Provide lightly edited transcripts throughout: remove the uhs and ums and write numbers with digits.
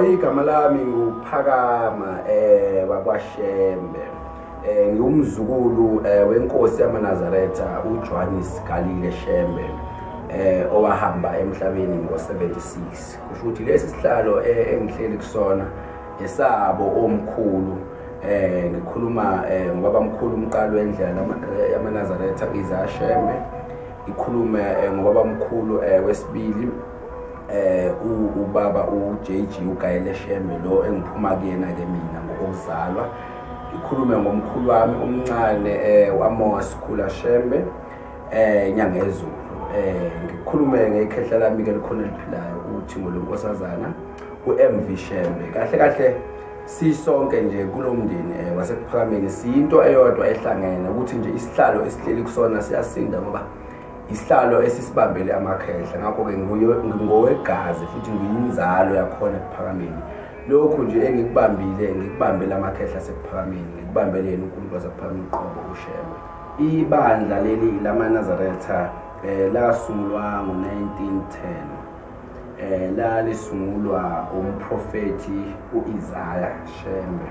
Igama lami nguPhakama wakwaShembe. Ngiwumzukulu wenkosi Nazareth uJohannes Galile Shembe owahamba emhlabeni ngo-76. Kusho ukuthi lesi sihlalo engihleli kusona esabo omkhulu. Ngikhuluma ngobaba mkhulu umqalo wendlela Nazareth Shembe. Ngikhuluma ngobaba mkhulu wesibili ubaba uJG uGayile Shembe lo engiphuma kuyena ke mina ngokuzalwa. Ngikhulume ngomkhulu wami omncane waMos Khula Shembe inyanga yezulu. Ngikhulume ngekhehla lami ke likhona eliphilayo uThimo lonkosazana uMV Shembe. Kahle kahle sisonke nje kulomndeni wasePhakameni siyinto eyodwa ehlangene ukuthi nje isihlalo esihleli kusona siyasinda ngoba isihlalo esisibambele amakhehla. Ngakho ke ngowegazi futhi ngiyinzalo yakhona ePhakameni. Lokhu nje ngikubambele amakhehla asePhakameni, ngikubambele yena uNkulunkulu wasePhakameni qobo uShembe. Ibandla leli lamaNazareth lasungulwa ngo-1910. Lalisungulwa umprofeti uIsaya Shembe.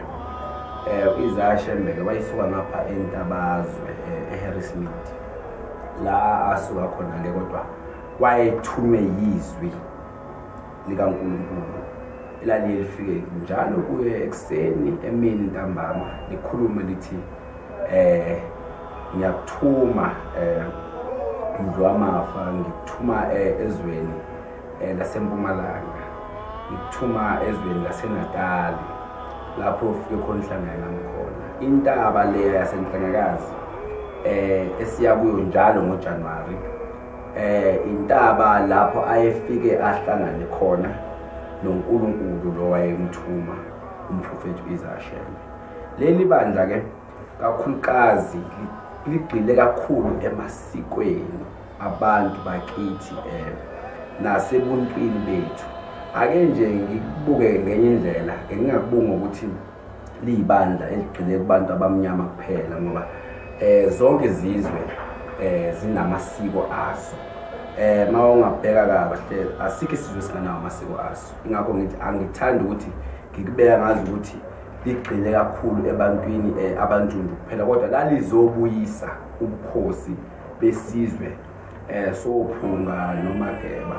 uIsaya Shembe wayisuka ngapha eNtabazwe eHarrismith. La asuka khona ke kodwa wayethume yizwi likaNkulunkulu elali lifike njalo kuye ekseni emini ntambama likhulume lithi ngiyakuthuma ndwamafa ngikuthuma ezweni laseMpumalanga, ngikuthuma ezweni laseNatali lapho ufike khona Nhlangakazi khona intaba le yaseNhlangakazi esiya kuyo njalo ngoJanuary. Intaba lapho ayefike ahlangane khona noNkulunkulu lo wayemthuma umprofeti uIsaya Shembe. Leli bandla ke kakhulukazi ligxile kakhulu emasikweni abantu bakithi nasebuntwini bethu. Ake nje ngikubuke ngenye indlela, ngingakubunga ukuthi libandla eligxile kubantu abamnyama kuphela ngoba zonke izizwe zinamasiko azo. Mawungabheka kahle asikho isizwe esinganawo amasiko aso. Ingakho ngithi angithandi ukuthi ngikubeka ngazi ukuthi ligxile kakhulu ebantwini abantundu kuphela, kodwa lalizobuyisa ubukhosi besizwe sophunga noMageba.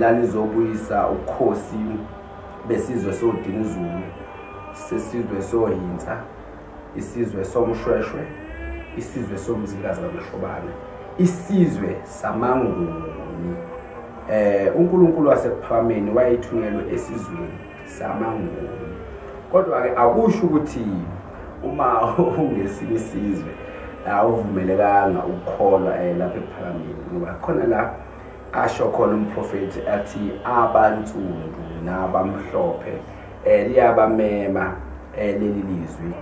Lalizobuyisa ubukhosi besizwe soDinizulu, sesizwe soHintsa, isizwe soMshweshwe, isizwe soMzikazi kaMashobane, isizwe saManguni. uNkulunkulu wasePhakameni wayethunyelwe esizweni saManguni. Kodwa ke akusho ukuthi uma ungesinye isizwe awuvumelekanga ukukholwa lapha ePhakameni, ngoba khona la asho khona umprofeti athi abansundu nabamhlophe liyabamema leli lizwi,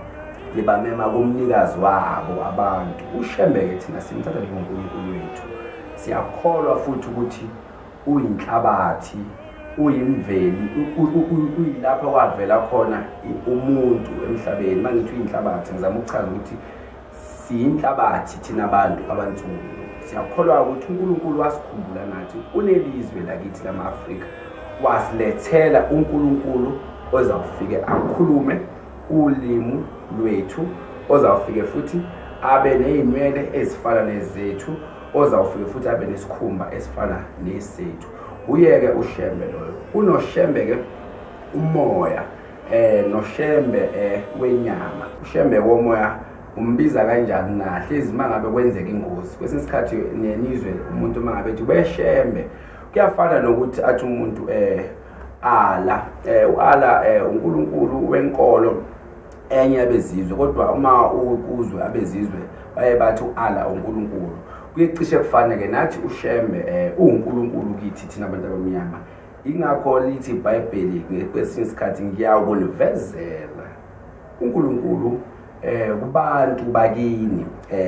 libamema kumnikazi wabo abantu. uShembe ke thina simthatha njengoNkulunkulu wethu. Siyakholwa futhi ukuthi uyinhlabathi, uyimveli, uyilapha kwavela khona umuntu emhlabeni. Mangithi uyinhlabathi ngizama ukuchaza ukuthi siyinhlabathi thina abantu abansundu. Siyakholwa ukuthi uNkulunkulu wasikhumbula nathi unelizwe lakithi lama-Afrika, wasilethela uNkulunkulu ozawufike akhulume ulimi lwethu, ozawufike futhi abe nezinwele ezifana nezethu, ozawufike futhi abe nesikhumba esifana nesethu. Uyeke uShembe loyo. UnoShembe ke umoya noShembe wenyama. uShembe womoya umbiza kanjani nahle izimangabe kwenzeka ingozi. Kwesinye isikhathi nenizwe umuntu mangabe ethi weShembe kuyafana nokuthi athi umuntu ala uala uNkulunkulu wenkolo enye yabezizwe, kodwa uma ukuzwe abezizwe baye bathi uala uNkulunkulu. Kuyicishe kufana ke nathi uShembe uNkulunkulu kithi thina abantu abamnyama. Ingakho lithi iBhayibheli kwesinye isikhathi ngiyawulivezela uNkulunkulu kubantu bakini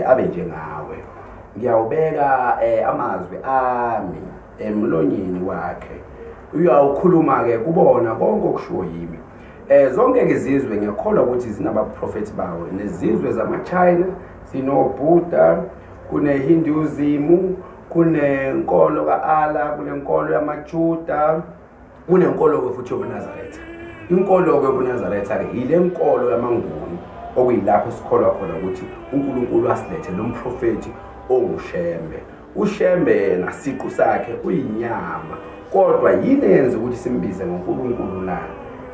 abe njengawe. Ngiyawubeka amazwi ami emlonyeni wakhe, uyawukhuluma ke kubona konke okushiwo yimi. Zonke izizwe ngiyakholwa ukuthi zinabaprofeti bawo. Nezizwe zamaChina sinoBuddha, kuneHinduism, kunenkolo kaAllah, kunenkolo yamaJuda, kunenkolo futhi yobuNazaretha. Inkolo yobuNazaretha ile nkolo yamaNguni okuyilapho sikholwa khona ukuthi uNkulunkulu wasilethe lo mprofeti onguShembe. uShembe nasiqu sakhe uyinyama, kodwa yini yenza ukuthi simbize ngoNkulunkulu na?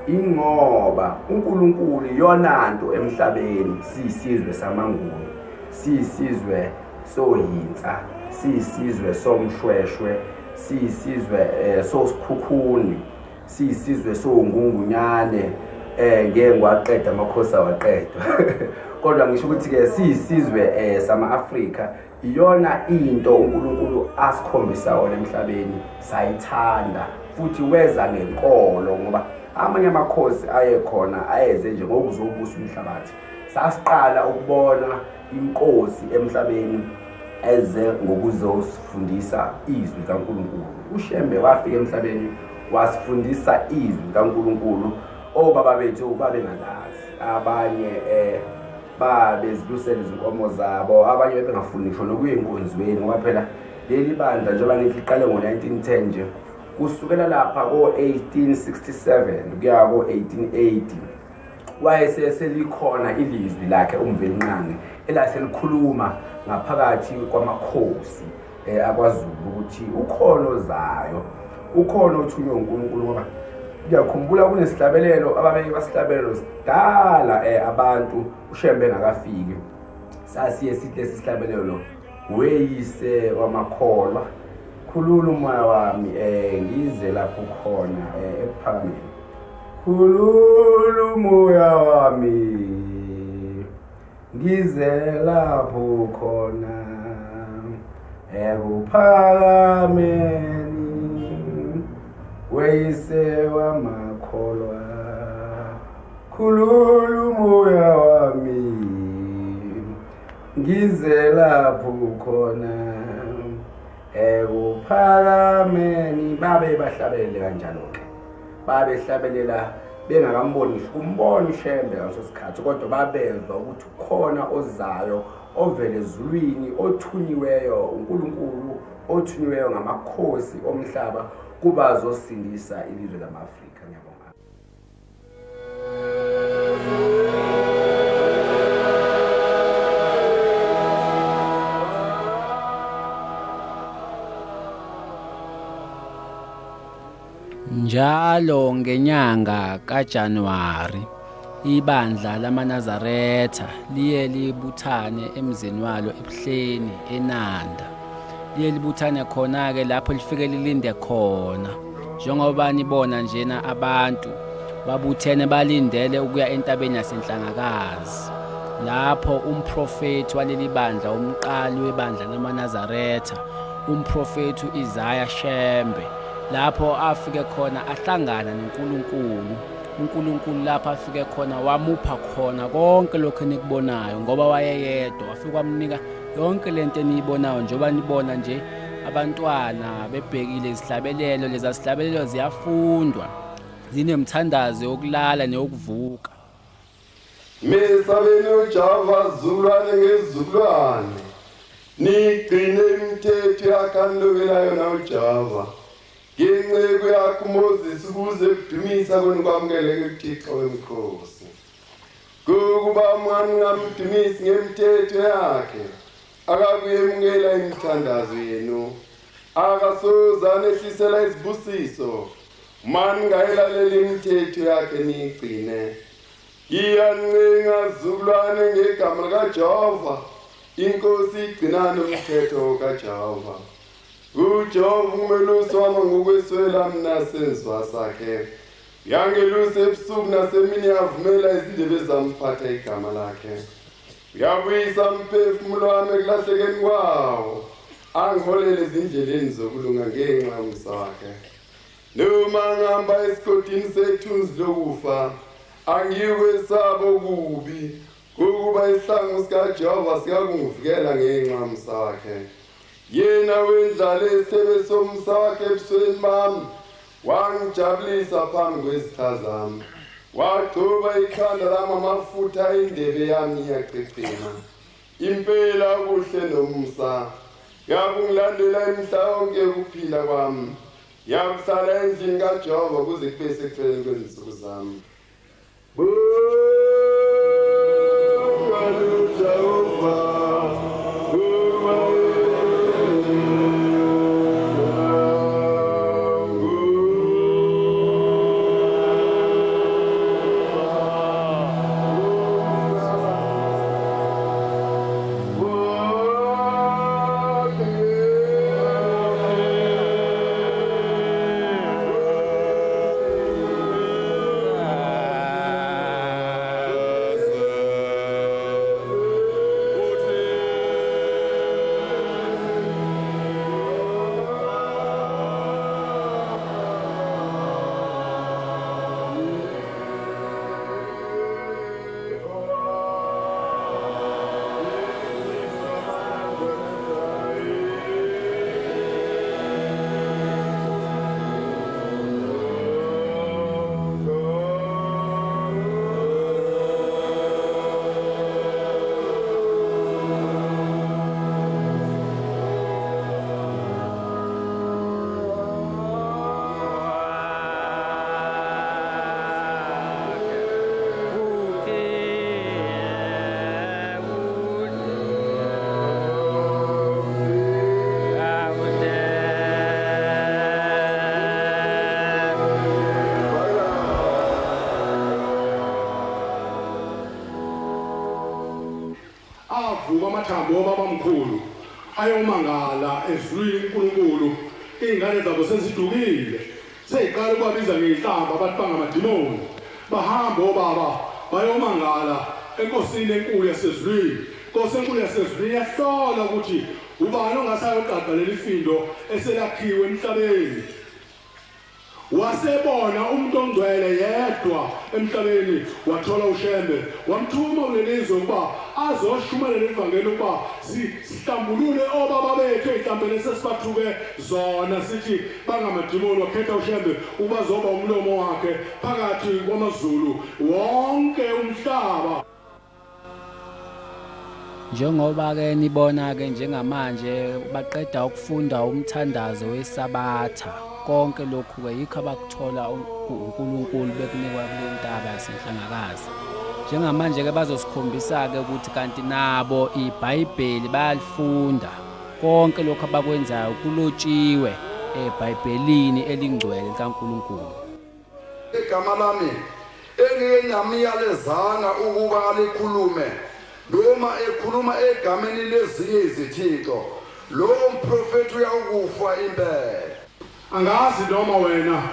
Ingoba uNkulunkulu yona nto emhlabeni, siyisizwe samaNguni, siyisizwe sohinsa, siyisizwe somshweshwe, siyisizwe sosikhukhuni, siyisizwe songungunyane ngeke waqeda amakhosi awaqedwa. Kodwa ngisho ukuthi ke siyisizwe sama-Afrika, iyona into uNkulunkulu asikhombisa wona emhlabeni, sayithanda futhi weza ngenkolo ngoba amanye amakhosi ayekhona ayeze nje ngokuzobusa umhlabathi. Sasiqala ukubona inkosi emhlabeni eze ngokuzosifundisa izwi kaNkulunkulu. uShembe wafika emhlabeni wasifundisa izwi kaNkulunkulu. Obaba bethu babengalazi, abanye babezilusela izinkomo zabo, abanye bebengafuni ngisho nokuya enkonzweni ngoba phela leli bandla njengoba ngiqale ngo-1910 nje, kusukela lapha ko-1867 kuya ko-1880 wayeselikhona ilizwi lakhe uMvelinqangi elaselikhuluma ngaphakathi kwamakhosi akwaZulu ukuthi ukhono zayo, ukhono othunywe uNkulunkulu. Ngoba ngiyakhumbula kunesihlabelelo ababeke basihlabelelo sidala abantu uShembe engakafiki, sasiye sithi lesi sihlabelelo, weyise wamakholwa khulula umoya wami ngize lapho khona ekuphakameni, khulula umoya wami ngize lapho khona ekuphakameni, weyise wamakholwa khulula umoya wami ngize lapho khona ekuphakameni. Babe bahlabelele kanjalo ke, babehlabelela bengakamboni ngisho umbona uShembe ngaleso sikhathi, kodwa babezwa ukuthi ukhona ozayo ovele ezulwini, othunyiweyo uNkulunkulu, othunyiweyo ngamakhosi omhlaba kuba azosindisa ilizwe lama-Afrika. Ngiyabonga. Njalo ngenyanga kaJanuwari ibandla lamaNazaretha liye libuthane emzini walo ebuhleni eNanda. Liye libuthane khona ke lapho lifike lilinde khona, njengoba nibona njena abantu babuthene balindele ukuya entabeni yaseNhlangakazi, lapho umprofeti waleli bandla, umqali webandla lamaNazaretha, umprofeti uIsaya Shembe, lapho afike khona ahlangana noNkulunkulu. uNkulunkulu lapho afike khona wamupha khona konke lokho enikubonayo, ngoba wayeyedwa wafika wamnika yonke lento eniyibonayo. Njengoba nibona nje abantwana bebhekile izihlabelelo, lezi zihlabelelo ziyafundwa, zinemthandazo yokulala neyokuvuka. Mesabeni uJava zukulwane ngezizukulwane, nigcine imithetho yakhanukelayo na uJava, ngenceku yakho uMoses ukuze kudumisa kwamkeleke uThixo wemikhosi. Kuba umngani ngamdumisi ngemithetho yakhe, akakuyemukela imithandazo yenu, akasozane ehlisela izibusiso, mani ngayilalela imithetho yakhe niyigcine. Iyancenga zukulwane ngegama likaJehova, Inkosi igcinane umthetho kaJehova. uJehova umelusi wami ngokweswela mina senzwa sakhe, yangelusi ebusuku nasemini yavumela izindebe zamphatha igama lakhe. Uyabuyisa umphefumulo wami ekulahlekeni kwawo, angiholele ezindleleni zokulunga ngenxa yomusa wakhe. Noma ngihamba esigodini sethunzi lokufa, angikwesaba okubi, ukuba isihlangu sikaJehova siyakungivikela ngenxa yomusa wakhe. Yena wendlala esithebe somusa wakhe ebusweni bami, wangijabulisa phambi kwezitha zami. Wagcoba ikhanda lami amafutha, indebe yami iyachechema. Impela kuhle nomusa, yakungilandela imihla yonke ukuphila kwami. Yamhlala endlini kaJehova kuze kube sekupheleni kwezinsuku zami. Amathambo babamkhulu ayomangala ezwini uNkulunkulu ingane zabo sezidukile seyiqala ukwabiza ngehlamba abantu bangamadimoni bahamba obaba bayomangala enkosini enkulu yasezwini inkosi enkulu yasezwini yahlola ukuthi ubani ongasayoqaqa leli findo eselakhiwe emhlabeni wasebona umuntu ongcwele yedwa emhlabeni wathola uShembe wamthuma kulelizwe ukuba azoshumayela ivangeli ukuba sihlambulule obaba bethu ezihlambene sesibathuke zona sithi bangamadimoni wakhetha uShembe ukuba zoba umlomo wakhe phakathi kwamaZulu wonke umhlaba. Njengoba ke nibona ke njengamanje baqeda ukufunda umthandazo wesabatha konke lokhu ke yikho abakuthola uNkulunkulu bekunikwa kule ntaba yaseNhlangakazi. Njengamanje ke bazosikhombisa ke ukuthi kanti nabo iBhayibheli bayalifunda konke lokho abakwenzayo kulotshiwe eBhayibhelini elingcwele kaNkulunkulu. Igama lami enginamiyalezanga ukuba alikhulume noma ekhuluma egameni lezinye izithixo lo mprofeti uyakufa impela. Angazi noma wena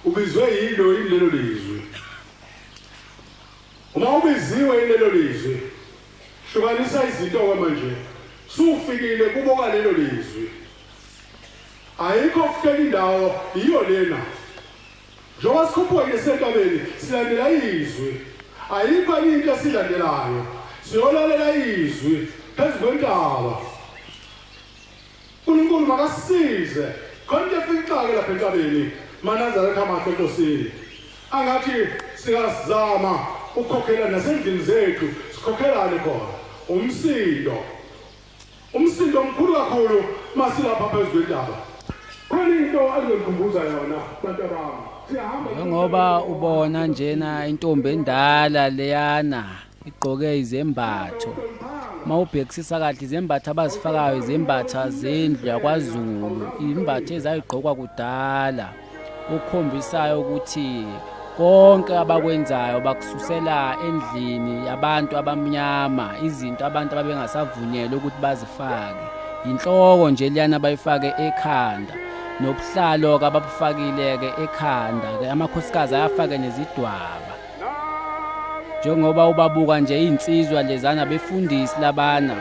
ubizwe yilo ilelo lizwi. Uma ubiziwe ilelo lizwi hlukanisa izinto manje sufikile kuboka lelo lizwi. Ayikho futhi indawo iyo lena. Njengoba sikhuphuka ngesentabeni silandela izwi. Ayikho into esilandelayo. Siyolalela izwi phezu kwentaba. uNkulunkulu makasize konke efikayo lapha entabeni Nazareth amahle Nkosini. Angathi singazama ukukhokhela nasendlini zethu sikhokhelane khona umsindo omkhulu kakhulu masilapha phezu kwentaba. Khona into azokukhumbuza yona bantu bami. Ngoba ubona njena intombi endala leyana igqoke izembatho mawubhekisisa kahle izembatho abazifakayo izembatho zendlu yakwaZulu izembatho ezayigqokwa kudala ukukhombisayo ukuthi konke abakwenzayo bakususela endlini yabantu abamnyama izinto abantu ababengasavunyelwa ukuthi bazifake inhloko nje liyana bayifake ekhanda nobuhlalo ke ababufakile ke ekhanda ke amakhosikazi ayafake nezidwaba njengoba ubabuka nje insizwa lezana befundisi labana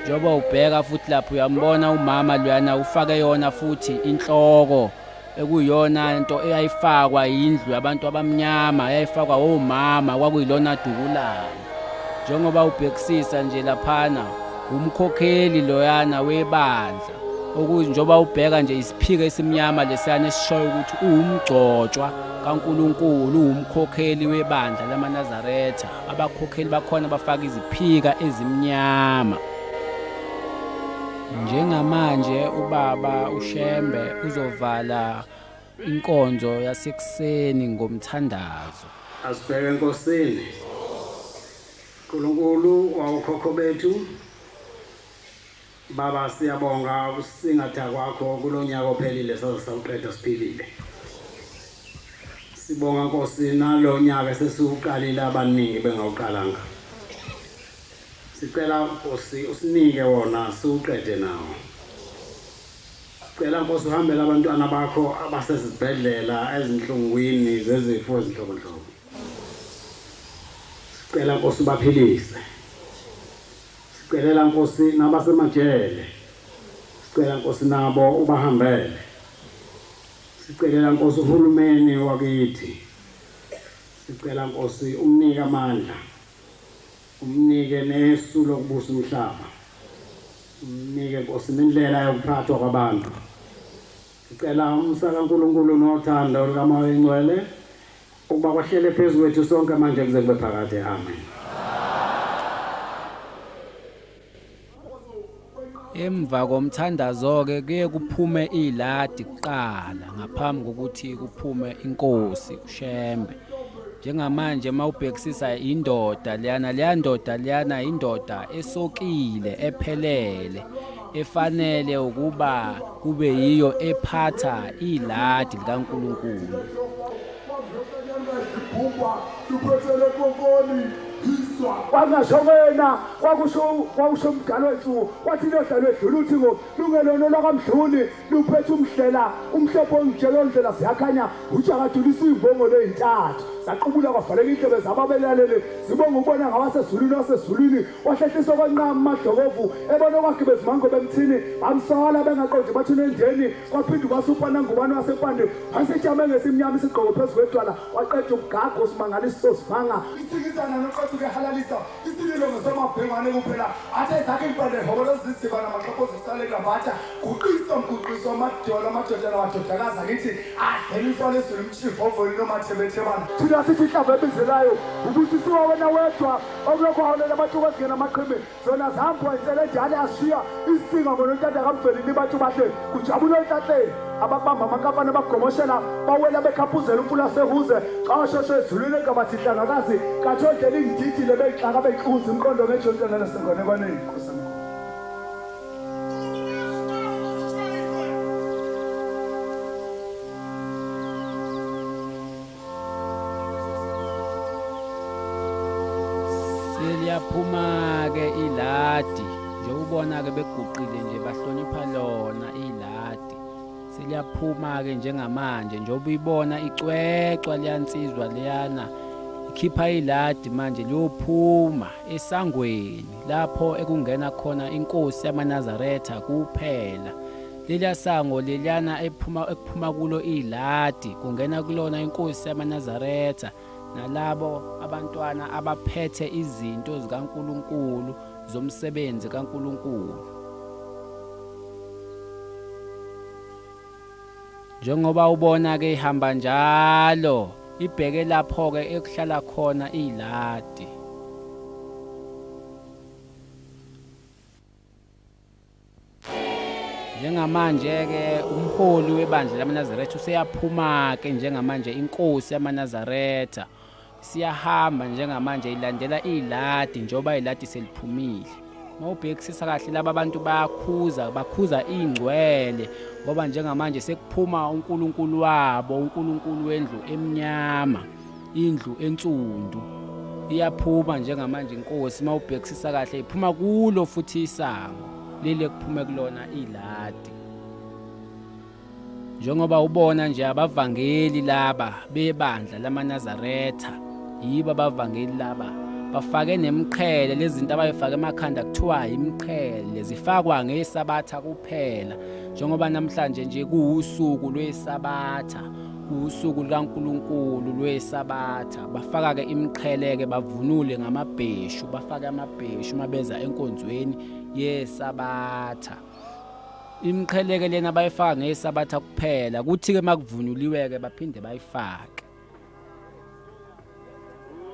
njengoba ubheka futhi lapho uyambona umama loyana ufake yona futhi inhloko ekuyona into eyayifakwa indlu yabantu abamnyama eyayifakwa omama kwakuyilona dukulana njengoba ubhekisisa nje laphana umkhokheli loyana webandla njengoba ubheka nje isiphiko esimnyama lesiyana esishoyo ukuthi uwumgcotshwa kaNkulunkulu uwumkhokheli webandla lamaNazaretha abakhokheli bakhona bafaka iziphika ezimnyama. Njengamanje ubaba uShembe uzovala inkonzo yasekuseni ngomthandazo. Asibheke enkosini. Nkulunkulu wawukhokho bethu. Baba siyabonga ukusingatha kwakho kulonyaka ophelile sawuqeda siphilile. Sibonga Nkosi nalonyaka sesiuqalile abaningi bengawuqalanga. Sicela Nkosi usinike wona siuqede nawo. Sicela Nkosi uhambele abantwana bakho abasezibhedlela ezinhlungwini zezifo ezinhlobonhlobo. Sicela Nkosi baphilise. Sicela Nkosi nabasemajele. Sicela Nkosi nabo ubahambele. Sicela Nkosi uhulumeni wakithi. Sicela Nkosi umnike amandla. Umnike nesu lokubusa umhlaba. Umnike Nkosi indlela yokuphathwa kwabantu. Sicela umsaka uNkulunkulu nothando lukaMoya Oyingcwele ukuba kwahlele phezulu kwethu sonke manje kuze kube phakade. Amen. Emva komthandazo ke kuye kuphume iladi kuqala ngaphambi kokuthi kuphume inkosi uShembe. Njengamanje mawubhekisisa indoda leya ndoda leyana indoda esokile ephelele efanele ukuba kube yiyo ephatha iladi likaNkulunkulu. Kwangashokena kwakusho umdalo wethu wathi lodalo edlula uthi lungelo lwakamdluli luphethe umhlela umhlophe onjelo ndlela siyakhanya ujakadulisa imbongo leyintathu saqubula kwavaleka indlebe zababelalele zibonga ukubona ngabasezulwini wasezulwini wahlehliswa kwancama amadlokovu ebona kwakhe bezimango bemthini bamsola bengaqondi bathi nendeni kwaphinda kwasupana ngubani wasempande wasijame ngesimnyama isigqoko phezu kwedwala waqeda ukugaga usimangaliso simanga isikizana noqothu kehalalisa isililo ngesamabhengwane kuphela athe zakhe impande hobolo zisiba namaxhopho zisalela batha guqiso amadoda namadodakazi akithi adeliswa lesizwe umchief ovolino mathebethebana thina sithi inhlava ebizelayo ubusisiwa wena wedwa okulokho hawulela abathuka ezingena amaqhime zona zihamba insele njalo ashiya isinga ngonontanda kamvelini bathu bahle kujabula entateni ababamba amakampani bagomoshela bawela bekhaphuzela umfula sehuze xa shosho ezulwini egabathi Nhlangakazi kathondela ingididile beyixaka beyixuza imqondo ngejontana nasengone kwaneni Nkosi. Seliyaphuma ke iladi nje ubona ke beguqile nje bahlonipha lona iladi. Seliyaphuma ke njengamanje nje ubuyibona icwecwa liyansizwa liyana ikhipha iladi manje liyophuma esangweni lapho ekungena khona inkosi yamaNazareth kuphela. Leliya sango leliyana ekuphuma kulo iladi kungena kulona inkosi yamaNazareth nalabo abantwana abaphethe izinto zikaNkulunkulu zomsebenzi kaNkulunkulu. Njengoba ubona ke ihamba njalo ibheke lapho ke ekuhlala khona iladi. Njengamanje ke umholi webandla lamaNazareth useyaphuma ke njengamanje inkosi yamaNazareth siyahamba njengamanje ilandela iladi njoba iladi seliphumile. Mawubhekisisa kahle laba abantu bakhuza ingcwele ngoba njengamanje sekuphuma uNkulunkulu wabo, uNkulunkulu wendlu emnyama, indlu ensundu. Iyaphuma njengamanje inkosi mawubhekisisa kahle iphuma kulo futhi isango lele kuphume kulona iladi. Njengoba ubona nje abavangeli laba bebandla lamaNazareth yiba abavangeli laba bafake nemqhele lezinto abayifaka emakhanda kuthiwa imqhele zifakwa ngesabatha kuphela njengoba namhlanje nje kuusuku lwesabatha usuku likaNkulunkulu lwesabatha bafaka ke imqhele ke bavunule ngamabheshu bafaka amabheshu mabeza enkonzweni yesabatha. Imqhele ke lena bayifaka ngesabatha kuphela kuthi ke makuvunuliwe ke baphinde bayifake.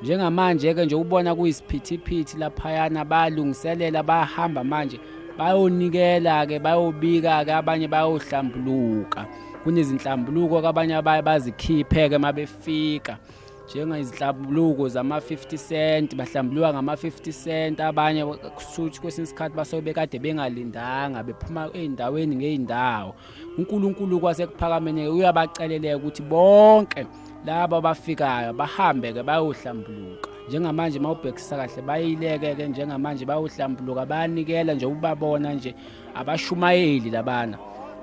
Njengamanje ke nje ubona kuyisiphithiphithi laphayana balungiselela bahamba manje bayonikela ke bayobika ke abanye bayohlambuluka kunezinhlambuluko abanye bazikhiphe-ke mabefika njengezinhlambuluko zama-50 cent bahlambuluka ngama-50 cent abanye kusuthi kwesinye isikhathi basobe bekade bengalindanga bephuma ey'ndaweni ngey'ndawo uNkulunkulu kwasekuphakameni uyabaceleleka ukuthi bonke laba bafikayo bahambe-ke bayohlambuluka njengamanje mawubhekisisa kahle bayileke-ke njengamanje bayohlambuluka bayanikela nje ubabona nje abashumayeli labana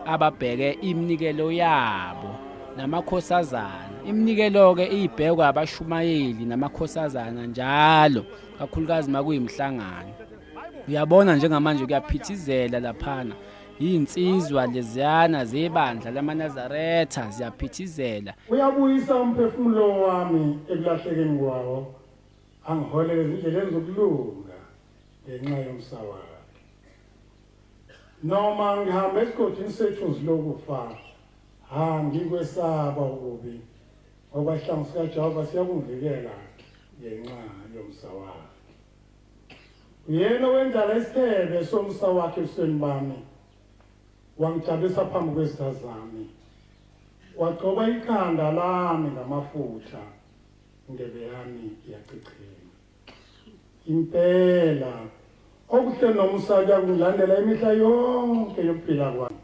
ababheke iminikelo yabo namakhosazana iminikelo-ke ibhekwa abashumayeli namakhosazana njalo kakhulukazi makuyimhlangano uyabona njengamanje kuyaphithizela laphana iy'nsizwa leziyana zebandla lamaNazaretha ziyaphithizela uyabuyisa umphefumulo wami ekulahlekeni kwawo angiholele ezindleleni zokulunga ngenxa yomsawakhe noma ngihamba esigodini sethu lokufa ngikwesaba ukubi ngoba isihlangu sikaJehova siyakungivikela ngenxa yomsawakhe uyena wendala isithebe somsawakhe ebusweni bami wangijabulisa phambi kwezitha zami wagcoba ikhanda lami ngamafutha indebe yami iyachichima impela okuhle nomsaka kungilandela imihla yonke yokuphila kwami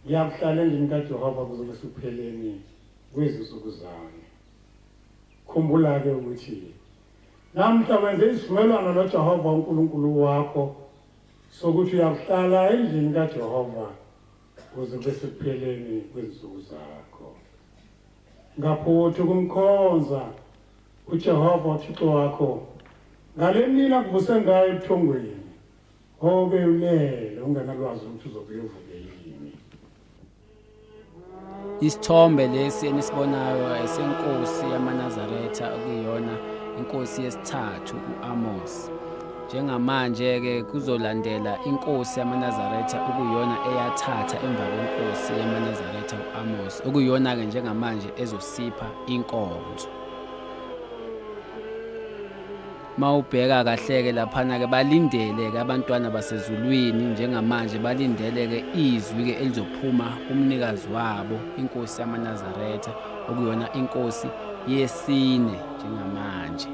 ngiyakuhlala endlini kaJehova kuze kusupheleni kwezinsuku zami khumbula-ke ukuthi namhla wenze isivumelwano noJehova uNkulunkulu wakho sokuthi uyakuhlala endlini kaJehova kuze kusupheleni kwezinsuku zakho ngaphuthi ukumkhonza uJehova uThixo wakho ngale mina kuvuse ngayo ebuthongweni obe ulele unganalwazi ukuthi uzobuye uvuke yini. Isithombe lesi enisibonayo esenkosi yamaNazaretha okuyiyona inkosi yesithathu uAmos. Njengamanje-ke kuzolandela inkosi yamaNazaretha okuyiyona eyathatha emva kwenkosi yamaNazaretha uAmos okuyiyona-ke njengamanje ezosipha inkonzo. Mawubheka kahle-ke laphana-ke balindele-ke abantwana basezulwini njengamanje balindele-ke izwi-ke elizophuma kumnikazi wabo inkosi yamaNazaretha okuyiyona inkosi yesine njengamanje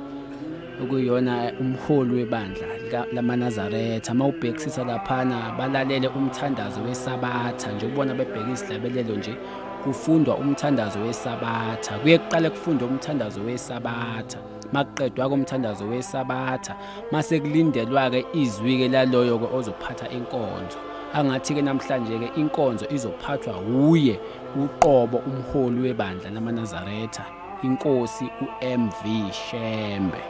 okuyiyona umholi webandla lamaNazaretha. Mawubhekisisa laphana balalele umthandazo wesabatha nje ubona bebheka isidlabelelo nje kufundwa umthandazo wesabatha kuye kuqale kufundwe umthandazo wesabatha makuqedwa komthandazo wesabatha mase kulindelwa-ke izwi-ke laloyo-ke ozophatha inkonzo. Angathi-ke namhlanje-ke inkonzo izophathwa uye uqobo umholi webandla lamaNazaretha inkosi uMV Shembe.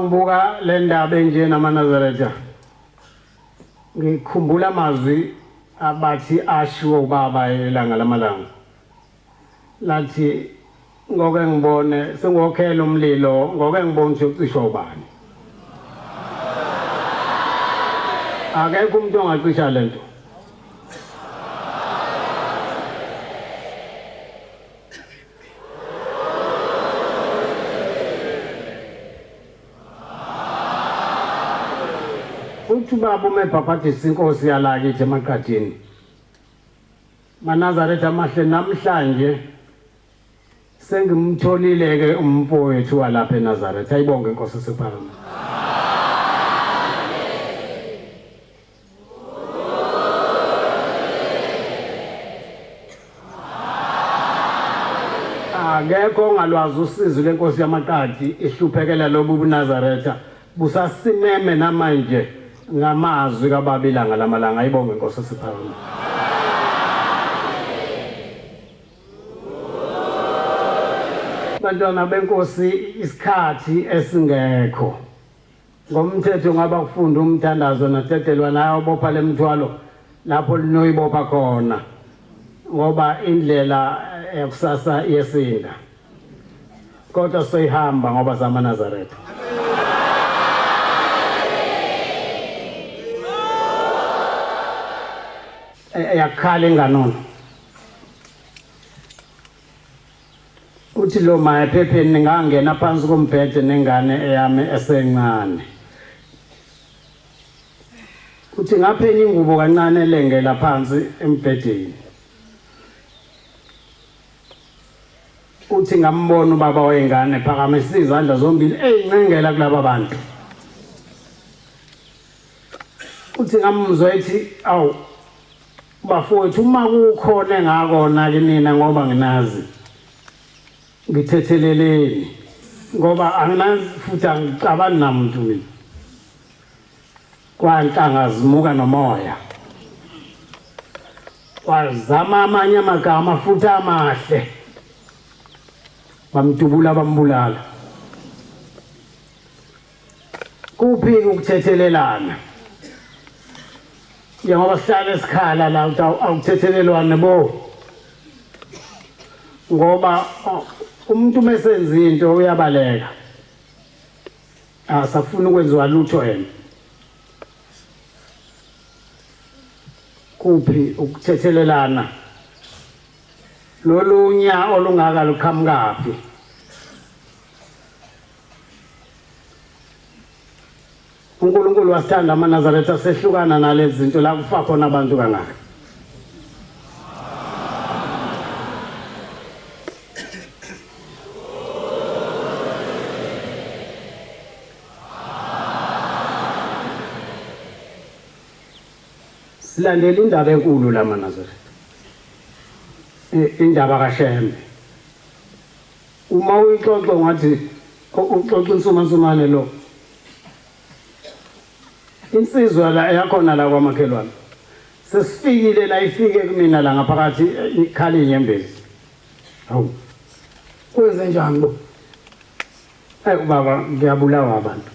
ngibuka le ndaba enje namaNazaretha ngikhumbula amazwi abathi ashiwo ubaba elanga lamalanga lathi ngoke ngibone sengokhela umlilo ngoke ngibone ukuthi ucishwa ubani akekho umuntu ongacisha lento uthi baba umebhaphathisa inkosi yalakithi emaqadini maNazaretha amahle namhlanje sengimtholile ke umfowethu walapha eNazaretha ayibonge inkosi sephakama akekho ongalwazi usizo lenkosi yamaqadi ihluphekela lobu Nazaretha busasimeme namanje ngamazwi kababa ilanga lamalanga ayibonge inkosi sephakama bantwana benkosi isikhathi esingekho ngomthetho ngaba kufunda umthandazo natetelwa nayo bopha lemthwalo lapho linoyibopha khona ngoba indlela yakusasa yesinda kodwa soyihamba ngoba zamaNazaretha yakhala inganono uthi lo maya ephepheni ngangena phansi kombhede nengane eyami esencane uthi ngaphenya ingubo kancane elengela phansi embhedeni uthi ngambona ubaba wengane phakamisa izandla zombili eyincengela kulaba bantu uthi ngamuzwa ethi awu bafowethu uma kukhona engakona kinina ngoba nginazi ngithetheleleni ngoba anginazi futhi angicabani namuntu mina kwanhlanga zimuka nomoya wazama amanye amagama futhi amahle bamdubula bambulala kuphi ukuthethelelana njengoba sihlala esikhala la awuthethelelwane bo ngoba umuntu mesenza into uyabaleka asafuna ukwenziwa lutho yena kuphi ukuthethelelana lolunya olungaka lukhamukaphi uNkulunkulu wasithanda amaNazaretha sehlukana nalezi zinto la kufa khona abantu kangaka silandela indaba enkulu la maNazaretha indaba kaShembe uma uyixoxa ngathi uxoxa insumansumane lo insizwa la yakhona la kwamakhelwane sesifikile la ifike kumina la ngaphakathi ikhali inyembezi hawu kwenze njani bo baba ngiyabulawa abantu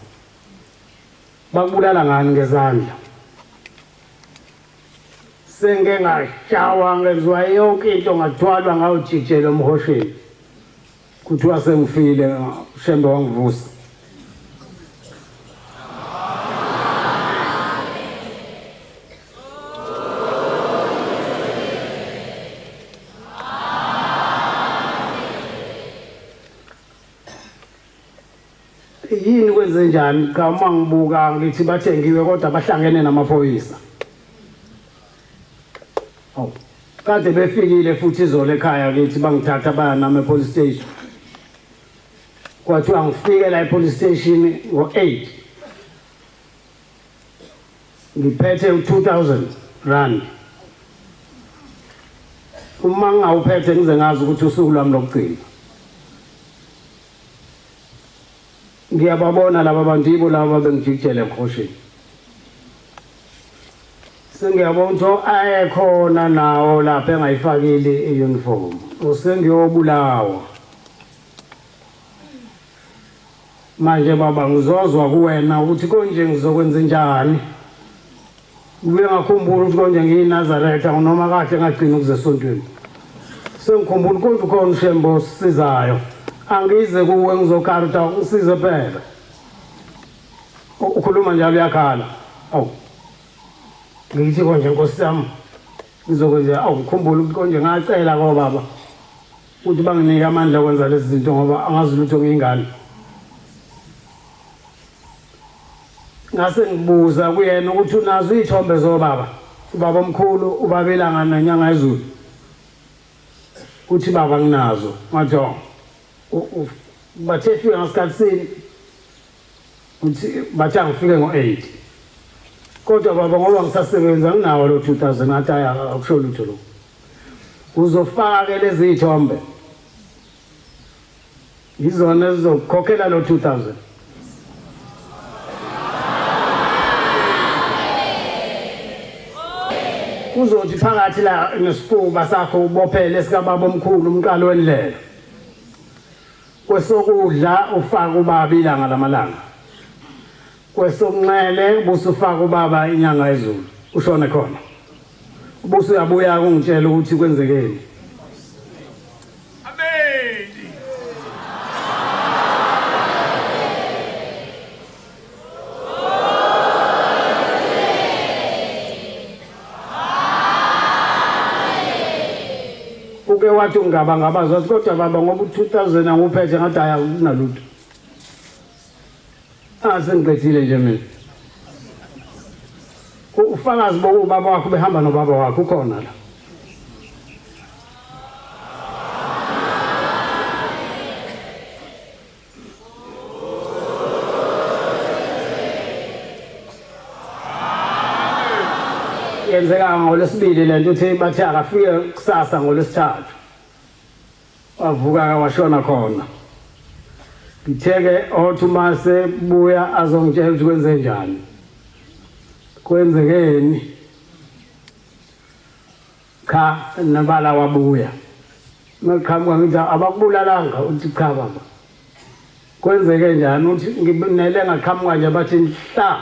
bakubulala ngani ngezandla senge ngashawa ngezwa yonke into ngathwalwa ngawujijela emhosheni kuthiwa sengifile Shembe wangivusa yini kwenze njani cha uma ngibuka ngithi bathengiwe kodwa bahlangene namaphoyisa awu kade befikile futhi izolo ekhaya kithi bangithatha baya nami epolice station kwathiwa ngifike la epolice station ngo-8 ngiphethe u-2,000 rand uma ngawuphethe ngize ngazi ukuthi usuku lwami lokugcina ngiyababona laba bantu yibo laba bengijikijele emkhosheni sengiyabona ukuthi ayekhona nawo lapha engayifakile i-uniform usengiyobulawa manje baba ngizozwa kuwena ukuthi konje ngizokwenza njani ubuye ngakhumbula ukuthi konje ngiyiNazareth noma kahle ngagcina ukuze esontweni sengikhumbula konke khona uShembe osisizayo angize kuwe ngizokharta usize phela ukhuluma njalo yakhala awu ngithi konje Nkosi yami ngizokwenza awukhumbula ukuthi konje ngacela kwa baba ukuthi banginike amandla okwenza lezi zinto ngoba angazi lutho ngiyingane ngase ngibuza kuyena ukuthi unazo izithombe zobaba ubaba omkhulu ubabelanga nanyanga ezulu uthi baba nginazo ngathi bathe fika ngasikhatsini uthi bathe ngifike ngo8 kodwa baba ngoba ngisasebenza nginawo lo 2000 ngathi akusho lutho lo uzofaka ke lezi izithombe izona ezizokhokhela lo 2000 uzothi phakathi la nesifuba sakho ubophele sika baba omkhulu umqalo wendlela kwesokudla ufaka ubaba ilanga lamalanga kwesokunxele busufaka ubaba inyanga ezulu ushone khona ubusu yabuya ungitshela ukuthi kwenzekeni Amen. uke wathi ngabazwa kodwa baba ngoba 2000 anguphethe ngathi akunalutho sengiqedile nje mina ufakazi bokubaba wakho behamba nobaba wakho ukhona la yenzeka ngolesibili lento uthi bathi akafike kusasa ngolesithathu wavuka washona khona ngitheke othi mase buya azongitshela ukuthi kwenze njani kwenzekeni cha nabala wabuya maqhamuka ngithi abakubulalanga uthi cha baba kwenzeke njani uthi ngibinele ngaqhamuka nje bathi hla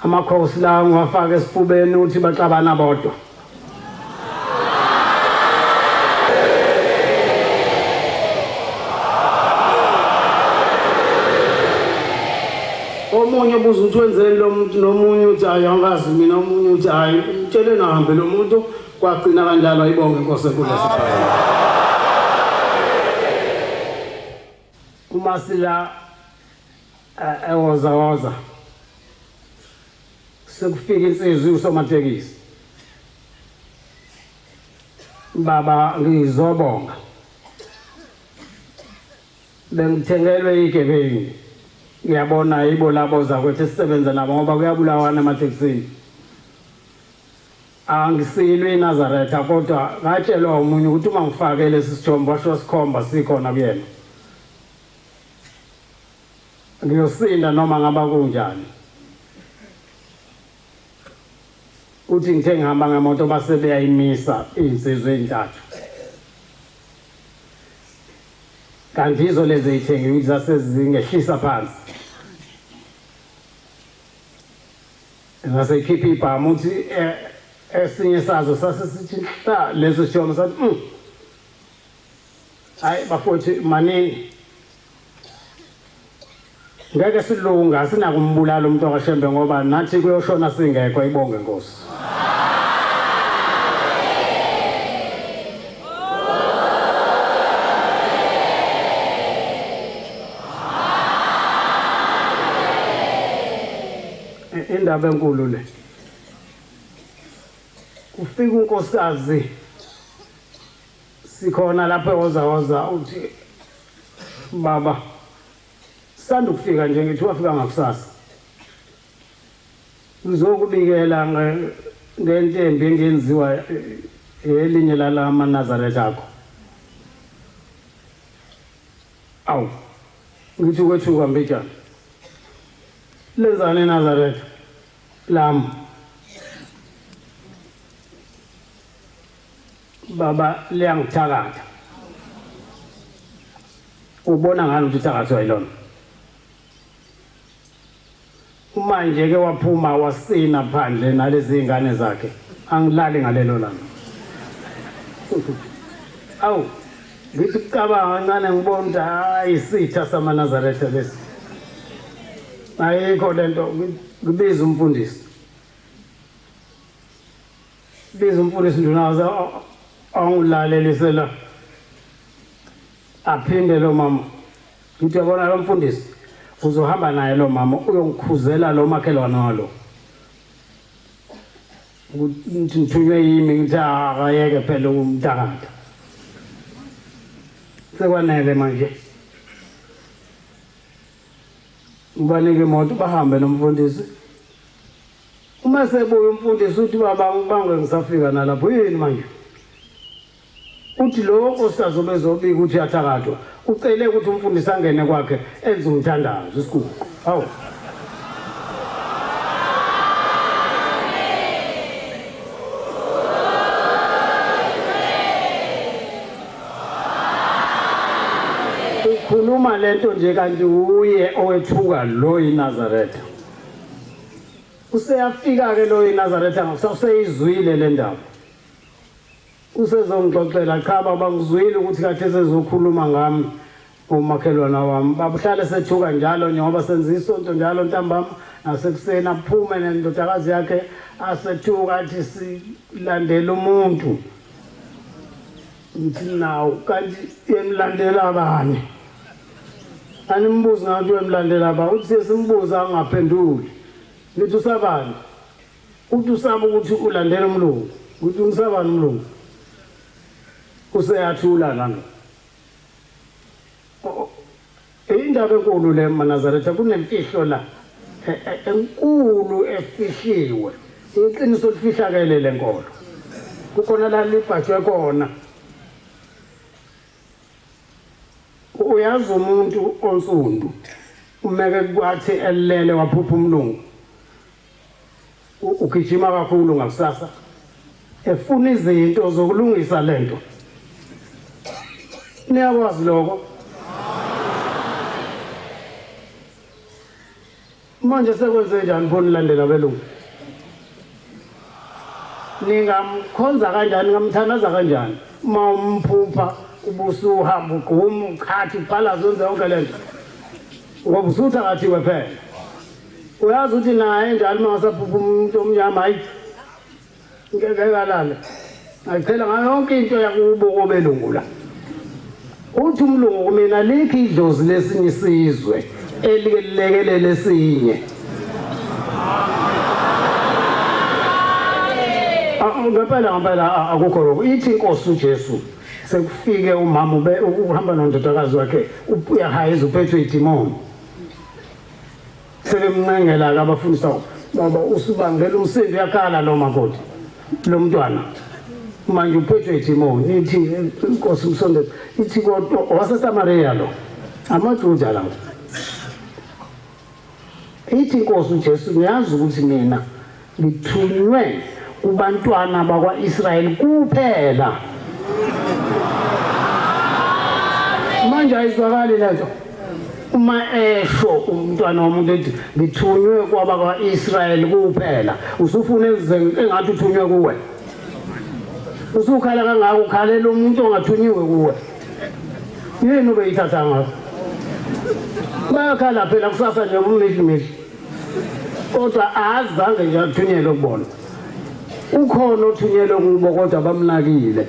amakhosi la ngiwafaka esifubeni uthi baxabana bodwa omunye ubuza ukuthi wenzeni lo muntu nomunye uthi hayi angazi mina omunye uthi hayi mtshele nahambe lo muntu kwagcina kanjalo ayibonge Inkosi kulesibhayini uma sila ewoza sekufika insizwe usomatekisi baba ngizobonga bengithengelwe igebengu ngiyabona ibo labo zakwethu sisebenza nabo ngoba kuyabulawana ematekisini angisilwe eNazareth kodwa ngatshelwa umunye ukuthi uma ngifake lesi sithombe washo sikhomba sikhona kuyena ngiyosinda noma ngaba kunjani uthi ngithe ngihamba ngemoto base beyayimisa insizwe ezintathu kanti izo lezi ezithengiwe ukuthi zasezingehlisa phansi ngasekhipha ibhamu uthi esinye sazo sasesithi la leso sithombe sathi hayi bafowethu manini ngeke silunga sinakumbulala umuntu akaShembe ngoba nathi kuyoshona singekho ayibonge Nkosi indaba enkulu le ufika unkosikazi sikhona lapha ewoza uthi baba sanda ukufika nje ngithi wafika ngakusasa ngizokubikela ngentembi engenziwa elinye lalama Nazareth akho awu ngithi kwethuka mbijana lenzane Nazareth lam baba liyangithakatha ubona ngani ukuthi thakatho ayilona manje ke waphuma wasina phandle nalezi ingane zakhe angilali ngalelo langa awu ngithi kucabanga kancane ngibona hayi isitha sama Nazareth lesi ayikho lento ngibiza umfundisi ndunaza angilalelise la aphinde lo mama ngithi yabona lo mfundisi uzohamba naye lo mama uyongikhuzela lo makhelwane walo ukuthi ngithunywe yimi ngithi akayeke phela umntakada sekwanele manje ubanike imoto bahambe nomfundisi uma sebuya umfundisi uthi baba ngibange ngisafika nalapho yini manje uthi lo osazobe ezobika uthi yathakadwa ucele ukuthi umfundisi angene kwakhe enze umthandazo isikhulu hawu ukhuluma lento nje kanti uye owethuka lo iNazareth useyafika ke lo iNazareth useyizwile le ndaba usezongixoxela cha baba ngizwile ukuthi kade sezokhuluma ngami umakhelwana wami babuhlale sethuka njalo njengoba senza isonto njalo ntambama nasekuseni aphume nendodakazi yakhe asethuka athi silandela umuntu ngithi nawo kanti yemlandela abanye animbuza ngathi wemlandela aba uthi simbuza angaphenduli ngithi usabani uthi usaba ukuthi ulandela umlungu uthi usabani umlungu useyathula lana indaba enkulu le Nazareth kunemfihlo la enkulu efihliwe iqiniso lifihlakele lenkolo kukhona la libhajwe khona uyazi umuntu onsundu umeke kwathi elele waphupha umlungu ugijima kakhulu ngakusasa efuna izinto zokulungisa lento niyakwazi lokho manje sekwenze njani phone landela belungu ningamkhonza kanjani ngamthandaza kanjani uma umphupha ubusu uhamba ugquma ukhathi ubhala zonke yonke lento ngoba usutha kathi wephela uyazi ukuthi naye njalo mangasaphupha umuntu omnyama hayi ngeke kalala ayiphela ngayo yonke into yakubo kobelungu la uthi umlungu mina likho idlozi lesinye isizwe elilekelele esinye ngempela akukho lokho ithi Inkosi uJesu sekufike umama uhamba nondodakazi wakhe uyahayeza uphethwe idimoni sebemncengela ke abafundisa baba usibangela umsindo yakhala lo makoti lo mntwana manje uphethwe idimoni ithi Inkosi umsondeze ithi kodwa waseSamaria lo amaJuda lawo ithi Inkosi uJesu ngiyazi ukuthi mina ngithunywe kubantwana bakwaIsrayeli kuphela manje ayizwakali lento uma esho umntwana womuntu ethi ngithunywe kwabakwaIsrayeli kuphela usufuna engathi uthunywe kuwe usukhala kangaka ukhalela umuntu ongathunyiwe kuwe yini ube yithatha ngakho bayakhala phela kusasa nje umihlimihli kodwa azange nje athunyelwe kubona ukhona othunyelwe kubo kodwa bamnakile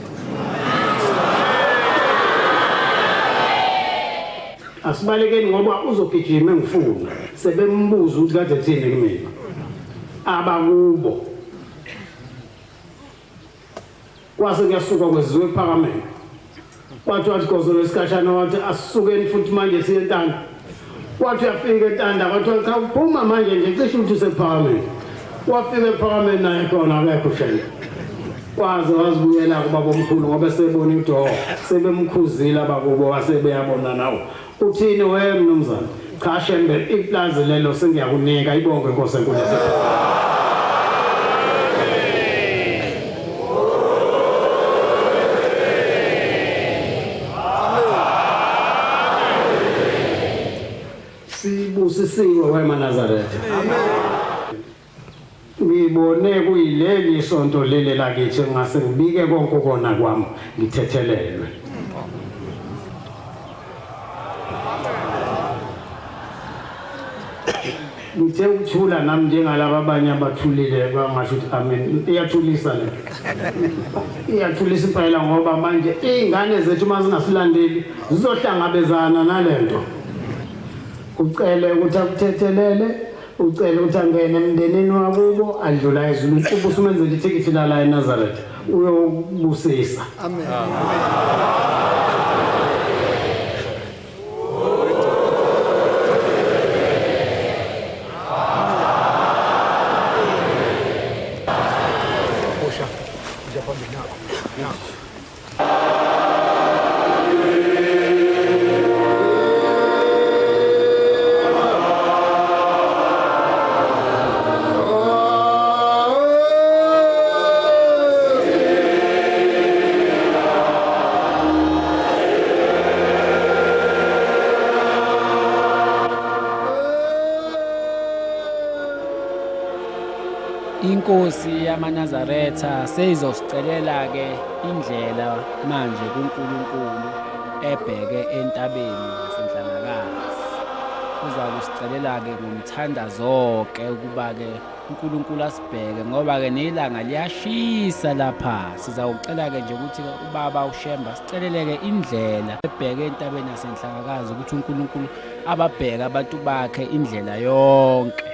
asibalekeni ngoba uzogijima engifuna sebembuza ukuthi kade thini kumina abakubo kwase kuyasuka kweziwe ePhakameni wathi gozolo isikhashana wathi asisukeni futhi manje siye eNtanda wathi uyafika eNtanda wathi cha uphuma manje nje cishe ukuthi usePhakameni wafika ePhakameni naye khona akekho shela kwaze wazibuyela kubaba omkhulu ngoba sebona into sebemkhuzile abakubo wasebeyabona nawo uthini wewe mnumzane cha Shembe iplazi lelo sengiyakunika ibonke Inkosi enkulu sibusisiwe weManazareth amen ngibone kuyileli isonto leli lakithi ngase ngibike konke kona kwami ngithethelelwe. Ngithe ukuthula nami njengalabo abanye abathulile bangasho ukuthi amen. Iyathulisa le. Iyathulisa impela ngoba manje izingane zethu mazingasilandeli zizohlangabezana nalento. Ucele ukuthi akuthethelele, ucele ukuthi angene emndenini wakubo adlula ezulu uba usumenzele ithikithi la eNazareth uyobusisa. Amen. Inkosi yamaNazaretha seyizosicelela ke indlela manje kuNkulunkulu ebheke entabeni yaseNhlangakazi. Uza kusicelela ke ngomthandazo ke ukuba ke uNkulunkulu asibheke ngoba ke nelanga liyashisa lapha. Sizawucela ke nje ukuthi ubaba uShembe sicelele ke indlela ebheke entabeni yaseNhlangakazi ukuthi uNkulunkulu ababheke abantu bakhe indlela yonke.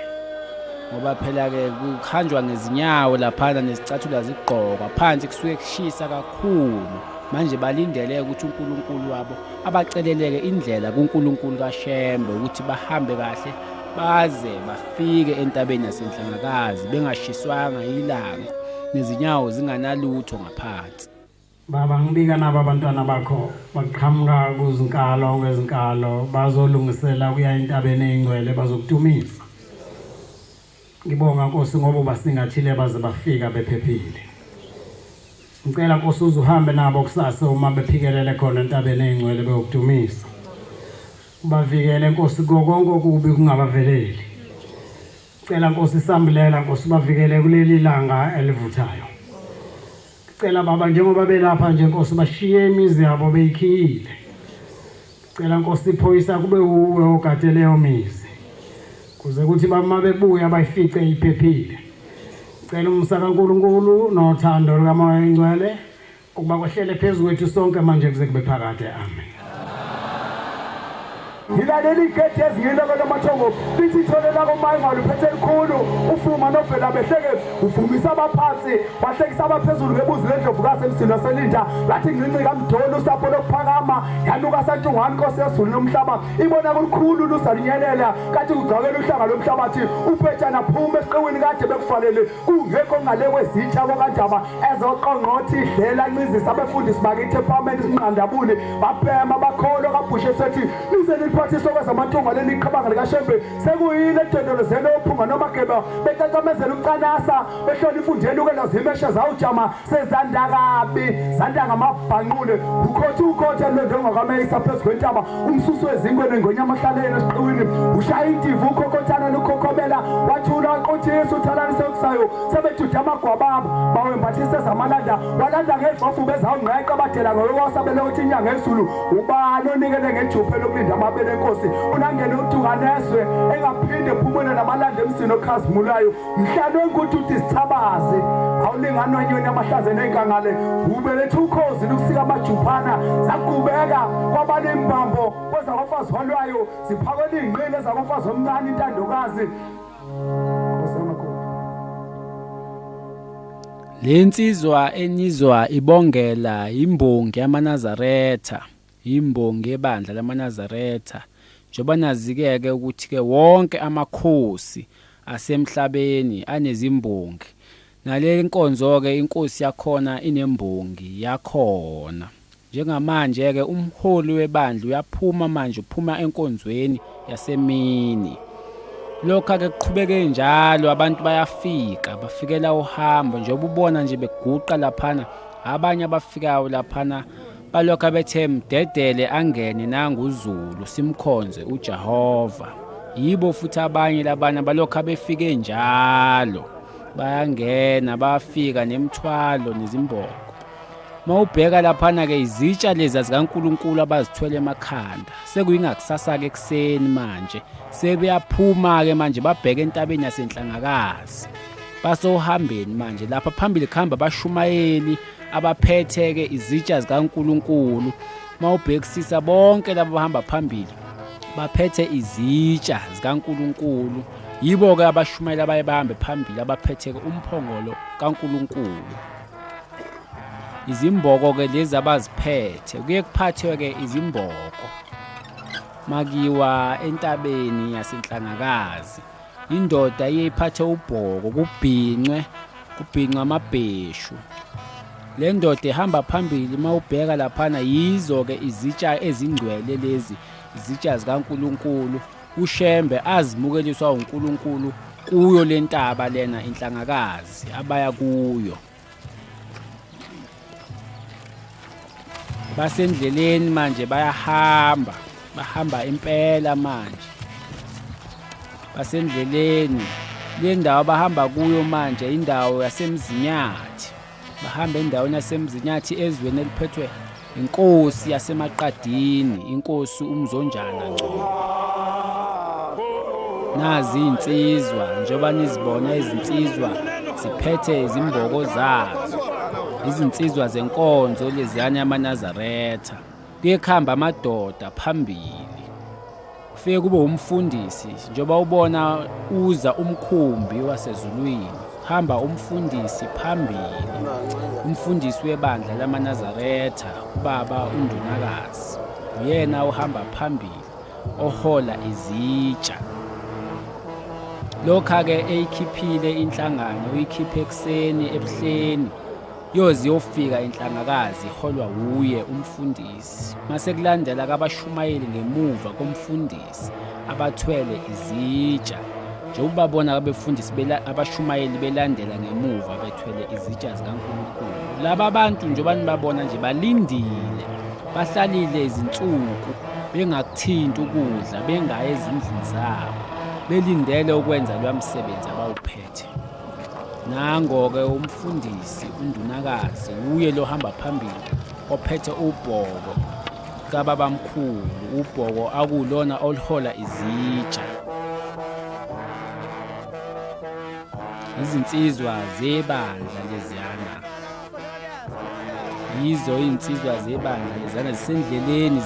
Ngoba phela ke kuhanjwa ngezinyawo lapha nezicathulo zigqoka phansi kusuke kushisa kakhulu. Manje balindele ukuthi uNkulunkulu wabo abaceleleke indlela kuNkulunkulu kaShembe ukuthi bahambe kahle baze bafike entabeni yaseNhlangakazi bengashiswanga ilanga nezinyawo zinganalutho ngaphansi. Baba ngibika nabo abantwana bakho baqhamuka kuzinkalo ngezinkalo bazolungisela kuya entabeni engcwele bazokutumisa. Ngibonga Nkosi ngoba ubasingathile baze bafika bephephile. Ngicela Nkosi uzuhambe nabo kusasa uma bephikelele khona entabeni engcwele beyokutumisa. Ubavikele Nkosi konke okubi kungabaveleli. Ngicela Nkosi isambulela Nkosi ubavikele kuleli langa elivuthayo. Ngicela baba njengoba belapha nje Nkosi bashiye imizi yabo beyikhile. Ngicela Nkosi iphoyisa kube uwe ogade leyo mizi. Kuze kuthi bama bebuya bayifice iphephile. Ngicela umsa kaNkulunkulu nothando likaMoya Oyingcwele ukuba kwehlele phezulu kwethu sonke manje kuze kube phakade. Amen. Ngilaleli igedi ezingile kwelamathongo lithi tholela komayingalo uphethe elikhulu ufuma novela behleke ufumisa abaphansi bahlekisa abaphezulu ngebuzi lendlovukazi emsini waselinda lathi ngincinci kamdolo usapho lokuphakama yanuka santungwane Nkosi yezulu nomhlaba ibona kulukhulu lusalinyelela kanti ugcakela uhlanga lomhlabathi uphetshana phuma esiqewini kade bekufanele kungekho ngale kwezitsha kokandaba ezoqongqothi idlela ncizisa abefundisi bakithi eParliament isinqandabuli bapema bakholo kabhushe sethi nizeni kwezamathunga leli iqhabanga likaShembe sekuyile edondolozelo ophunga nomageba becacamezela ucanasa behlola ifundeni ukelazimeshe zawujama sezanda kabi zanda ngamabhanqule ukhotha londonga kameyisa phezu kwentaba umsusu wezingwele ngonyama hlaleni esiqwini ushaya indivu ukhokothana lokhokhomela wathula waqothisa uthalani sokusayo sebejuda amagwababa bawembathise zamalanda walanda ngefofu bezawungqeqa badela ngoyosabele ukuthi inyanga ezulu ubani onikele ngejuphe lokulinda amabele Nkosi unangena uDukaneswe engaphinde ephumule namalanda emsini okhazimulayo mhlalo wenkuthi uthi sithabazi awulinganwa nyoni amahlaze nenkangale ubelethe ukhozi lokusika amajuphana zakubeka kwabale imbambo kweza kwafazi walwayo ziphakela ingqile zakwafazi omncane intandokazi. Lensizwa enizwa ibongela imbongi yamaNazaretha imbongi ebandla lamaNazaretha njoba nazikeke ukuthi ke wonke amakhosi asemhlabeni anezimbongi nale nkonzo ke inkosi yakhona inembongi yakhona njengamanje ke umholi webandla uyaphuma manje uphuma enkonzweni yasemini lokho ke kuqhubeke njalo abantu bayafika bafikela uhambo njengoba ubona nje beguqa laphana abanye abafikayo laphana balokho bethe mdedele angene nanguzulu simkhonze uJehova yibo futhi abanye labana balokho befike njalo bayangena bafika nemithwalo nezimbogo. Mawubheka laphana ke izitsha lezi zikaNkuluNkulu abazithwele emakhanda sekuyingakusasa ke ekseni manje sebeyaphuma ke manje babheka entabeni yaseNhlangakazi basohambeni manje lapha phambili khamba abashumayeli abaphethe ke izitsha zikaNkuluNkulu. Mawubhekisisa bonke labo bahamba phambili baphethe izitsha zikaNkuluNkulu, yibo ke abashumayeli abaye bahambe phambili abaphethe ke umphongolo kaNkuluNkulu. Izimbogo ke lezi abaziphethe kuye kuphathwe ke izimbogo makiwa entabeni yaseNhlangakazi. Indoda iyiphathe ubhoko kubhincwe amabheshu. Le ndoda ehamba phambili mawubheka laphana yizo ke izitsha ezingcwele lezi izitsha zikaNkuluNkulu. uShembe azimukeliswa uNkulunkulu kuyo lentaba lena Inhlangakazi abaya kuyo. Basendleleni manje bahamba impela manje. Basendleleni le ndawo bahamba kuyo manje indawo yaseMzinyathi. Bahamba endaweni yaseMzinyathi ezweni eliphethwe Inkosi yaseMaqadini, Inkosi uMzonjana ngco. Nazi insizwa njengoba nizibona izinsizwa ziphethe izimbogo zazo. Izinsizwa zenkonzo leziyana yamaNazaretha. Kuyekhamba amadoda phambili. Kufike kube umfundisi njengoba ubona uza umkhumbi wasezulwini. Hamba umfundisi phambili. Umfundisi webandla lamaNazaretha, ubaba uNhlangakazi. Uyena uhamba phambili ohola izitsha. Lokha ke eyikhiphile inhlangano uyikhiphe ekseni ebuhleni yozi yofika Inhlangakazi iholwa uye umfundisi. Mase kulandela kabashumayeli ngemuva komfundisi abathwele izitsha. Njengoba babona abefundisi abashumayeli belandela ngemuva bethwele izitsha zikaNkulunkulu. Laba bantu njengoba nibabona nje balindile, bahlalile izinsuku bengakuthinti ukudla, bengaye ezindlini zabo, belindele ukwenza lo msebenzi abawuphethe. Nango-ke umfundisi uNhlangakazi uye lo hamba phambili ophethe ubhoko kababamkhulu, ubhoko akulona oluhola izitsha. Izinsizwa zebandla leziyana, yizo insizwa zebandla leziyana zisendleleni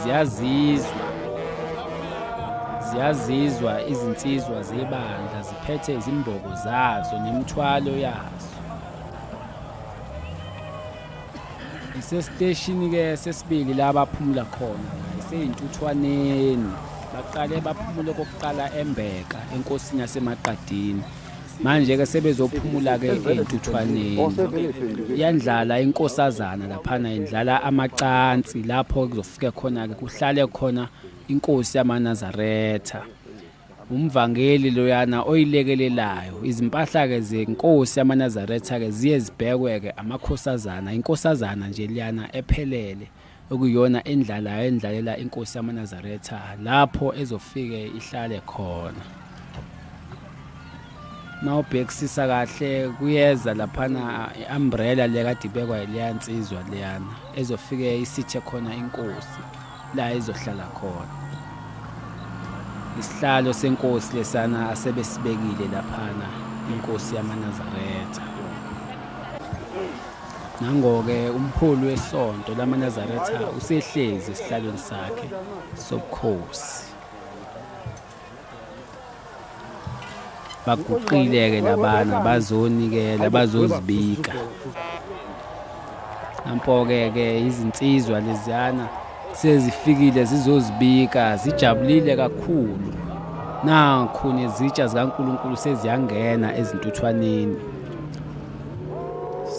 ziyazizwa izinsizwa zebandla ziphethe izimbogo zazo nemithwalo yazo. Isestation ke sesibili la baphumula khona iseyintuthwaneni. Baqale baphumule kokuqala eMbeka enkosini yaseMaqadini. Manje ke sebezophumula ke entuthwaneni. Iyandlala inkosazana laphana indlala amacansi lapho kuzofika khona ke kuhlale khona Inkosi yamaNazaretha. Umvangeli loyana oyilekelelayo. Izimpahla ke zenkosi yamaNazaretha ke ziye zibhekwe ke amakhosazana, inkosazana nje liyana ephelele okuyona endlalela Inkosi yamaNazaretha lapho ezofike ihlale khona. Mawubhekisisa kahle kuyeza laphana iumbrella lekade ibekwa leyansizwa leyana ezofike isithe khona inkosi la ezohlala khona. Isihlalo senkosi lesana asebesibekile laphana Inkosi yamaNazaretha. Nango-ke umholi wesonto lamaNazaretha usehlezi esihlalweni sakhe sobukhosi. Baguqile-ke labana bazonikela bazozibika. Nampo-ke izinsizwa leziyana sezifikile zizozibika, zijabulile kakhulu. Nakho nezitsha zikaNkulunkulu seziyangena ezintuthwaneni.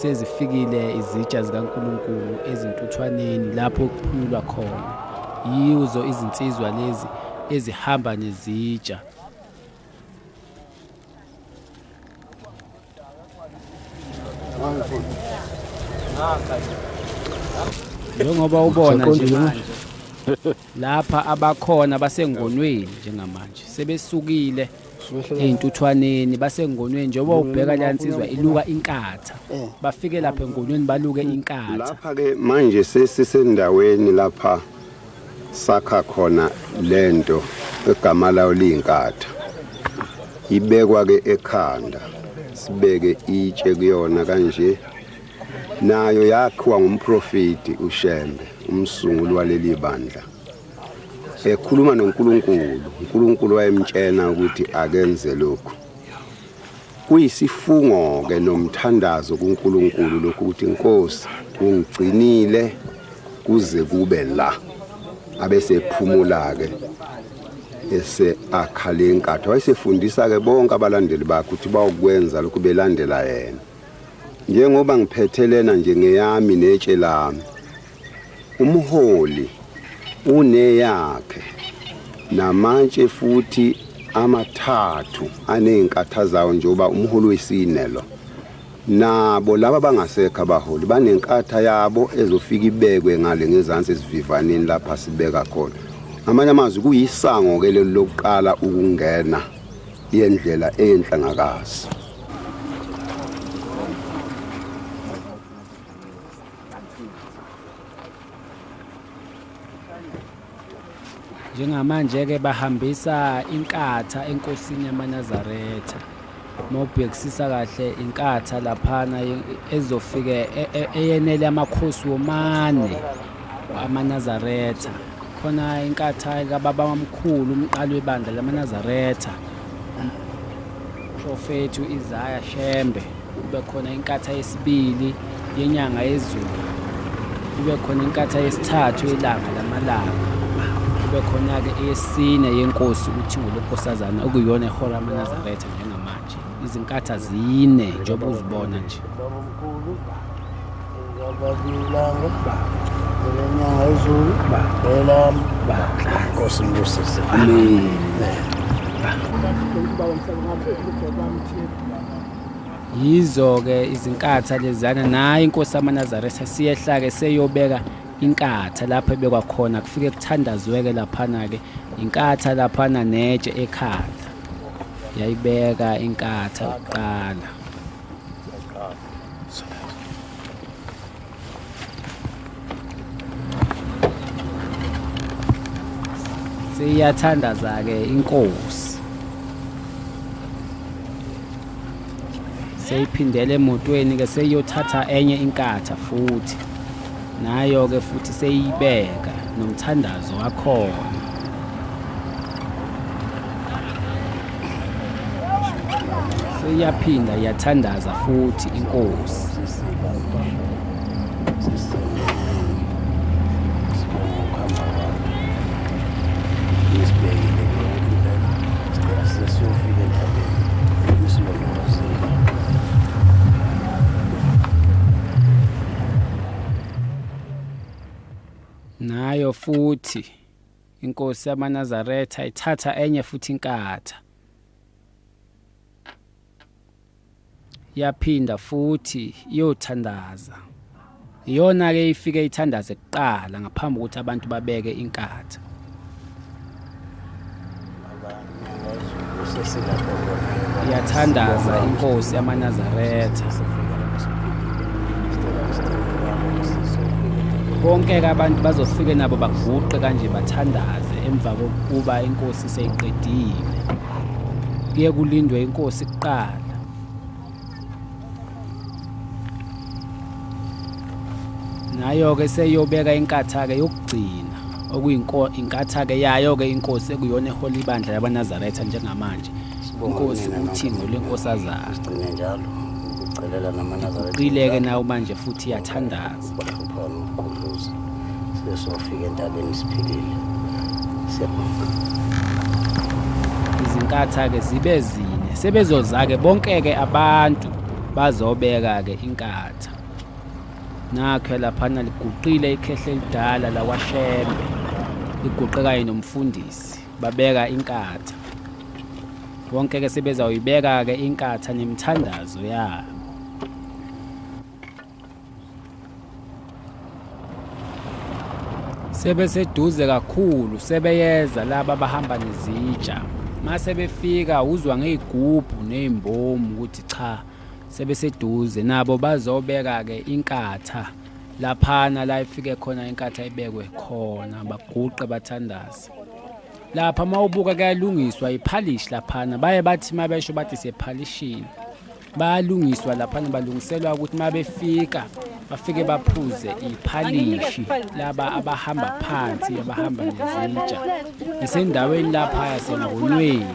Sezifikile izitsha zikaNkulunkulu ezintuthwaneni lapho kuphulwa khona. Yizo izinsizwa lezi ezihamba nezitsha. Njengoba ubona nje manje lapha abakhona basengonweni njengamanje sebesukile ey'ntuthwaneni basengonweni njengoba ubheka leya nsizwa iluka inkatha bafike lapha engonweni baluke inkatha. Lapha-ke manje sesisendaweni lapha sakha khona lento egama layo liyinkatha ibekwa-ke ekhanda sibeke itshe kuyona kanje nayo yakhiwa ngumprofeti uShembe umsunguli waleli bandla ekhuluma noNkulunkulu wayemtshena ukuthi akenze lokhu kuyisifungo-ke nomthandazo kuNkulunkulu lokhu ukuthi Inkosi ungigcinile kuze kube la abesephumula-ke ese akhale inkatha wayesefundisa-ke bonke abalandeli bakhe ukuthi bawukwenza lokhu belandela yena njengoba ngiphethelena nje ngeyami netshe lami umholi uneyakhe namatshe futhi amathathu anezinkatha zawo njengoba umholi wesine lo nabo laba bangasekho abaholi banenkatha yabo ezofika ibekwe ngale ngezansi esivivaneni lapha sibeka khona amanye amazwi kuyisango-ke lelo lokuqala ukungena yendlela eyenhlangakazi. Njengamanje-ke bahambisa inkatha enkosini yamaNazaretha mawubhekisisa kahle inkatha laphana ezofike eyenele amakhosi womane amaNazaretha khona inkatha kababa omkhulu umqali webandla lamaNazaretha uprofeti uIsaya Shembe kube khona inkatha yesibili yenyanga yezulu kube khona inkatha yesithathu yelanga lamalanga kube khona-ke eyesine yenkosi uThingo lenkosazana okuyiyona ehora amaNazaretha njengamanje izinkatha zine njengoba uzibona nje Nyanga izulu bela Nkosi Mbusi amen. Yizo-ke izinkatha lezana nayo inkosi yamaNazaretha siyehla-ke seyobeka inkatha lapho ebekwa khona kufike kuthandazwe-ke laphana-ke inkatha laphana netshe ekhanda yayibeka inkatha yokuqala. Siyathandaza-ke inkosi seyiphindele emotweni-ke seyiyothatha enye inkatha futhi nayo-ke futhi seyibeka nomthandazo wakhona. Seyiyaphinda yathandaza futhi inkosi. Nayo futhi inkosi yamaNazaretha ithatha enye futhi inkatha yaphinda futhi iyothandaza iyona-ke ifike ithandaze kuqala ngaphambi kokuthi abantu babeke inkatha. Iyathandaza inkosi yamaNazaretha bonke-ke abantu bazofike nabo baguqe kanje bathandaze emva kokuba inkosi seyiqedile kuye kulindwe inkosi kuqala. Nayo-ke seyiyobeka inkatha-ke yokugcina okuyinkatha-ke yayo-ke inkosi ekuyona eholi ibandla yamaNazaretha njengamanje inkosi uThingo lenkosazana uqile-ke nawo manje futhi iyathandaza. Sesofika entabeni siphilile siyabonga. Izinkatha-ke zibe zine sebezoza-ke bonke-ke abantu bazobeka-ke inkatha nakho laphana liguqile ikhehle elidala lakwaShembe liguqe kanye nomfundisi babeka inkatha bonke-ke sebezawuyibeka-ke inkatha nemithandazo yabo. Sebeseduze kakhulu sebeyeza laba abahamba nezitsha mase befika uzwa ngezigubhu nezimbomu ukuthi cha sebeseduze nabo bazobeka ke inkatha laphana la ifike khona inkatha ibekwe khona baguqe bathandaze lapha mawubuka kuyalungiswa iphalish laphana baye bathi mabesho bathi sephalishini bayalungiswa laphana balungiselwa ukuthi mabefika bafike baphuze iphalishi laba abahamba phansi abahamba nezitsha isendaweni lapha yasengonweni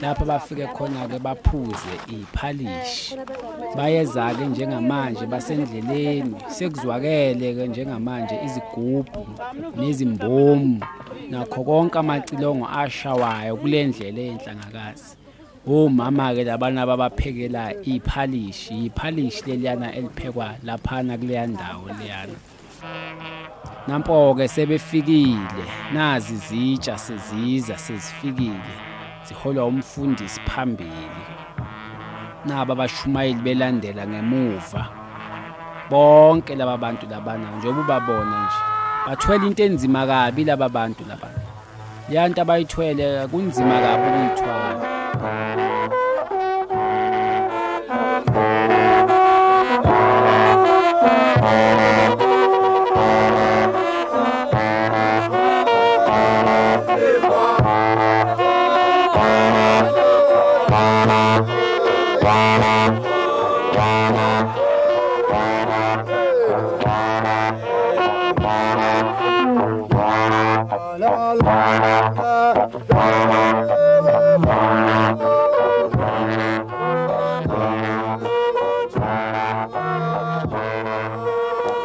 lapha bafike khona ke baphuze iphalishi bayeza ke njengamanje basendleleni sekuzwakele ke njengamanje izigubhu nezimbomu nakho konke amacilongo ashawayo kulendlela eNhlangakazi omama ke labana babaphekela iphalishi leliyana eliphekwa laphana kuleya ndawo leyana nampo ke sebefikile nazi izitsha seziza sezifikile ziholwa umfundisi phambili naba abashumayeli belandela ngemuva bonke laba bantu labana njengoba ubabona nje bathwele into enzima kabi laba bantu labana yanto abayithwele kunzima kabi ukuyithwala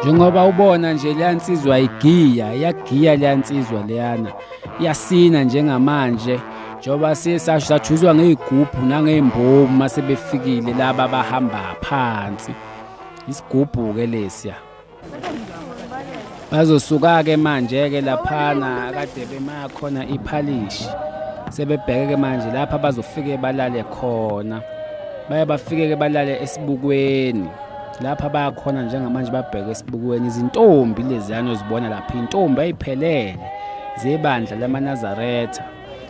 njengoba ubona nje leyansizwa iyagiya leyansizwa leyana iyasina njengamanje njoba sesashajuzwa ngezigubhu nangezimbomu mase befikile laba bahamba phansi isigubhu ke lesiya bazosuka ke manje ke laphana kade bema khona iphalishi sebebheke ke manje lapha bazofike balale khona baye bafike ke balale esibukweni lapha bayakhona njengamanje babheke esibukweni izintombi leziyana ozibona lapha intombi ayiphelele zebandla lamaNazaretha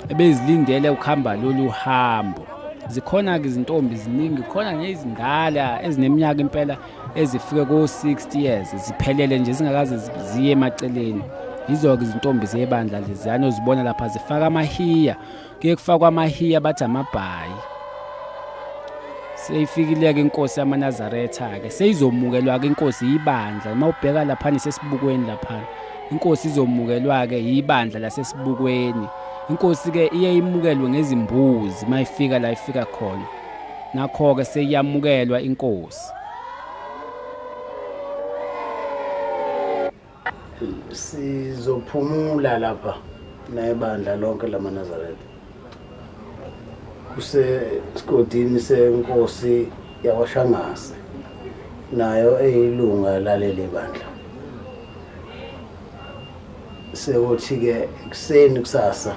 ebezilindele ukuhamba lolu hambo zikhona ke izintombi ziningi khona nezindala ezineminyaka impela ezifike ko 60 years ziphelele nje zingakaze ziye emaceleni yizo ke izintombi zebandla leziyana ozibona lapha zifaka amahiya kuye kufakwa amahiya bathi amabhayi seyifikile ke inkosi yamaNazaretha ke seyizomukelwa ke inkosi ibandla mawubheka lapha sesibukweni lapha inkosi izomukelwa ke ibandla lasesibukweni inkosi ke iyeyimukelwe ngezimbuzi mayifika la ifika khona nakho ke seyamukelwa inkosi sizophumula lapha nebandla lonke lamaNazaretha kusesigodini senkosi yakwashangase nayo eyilunga laleli bandla sekuthi ke kuseni kusasa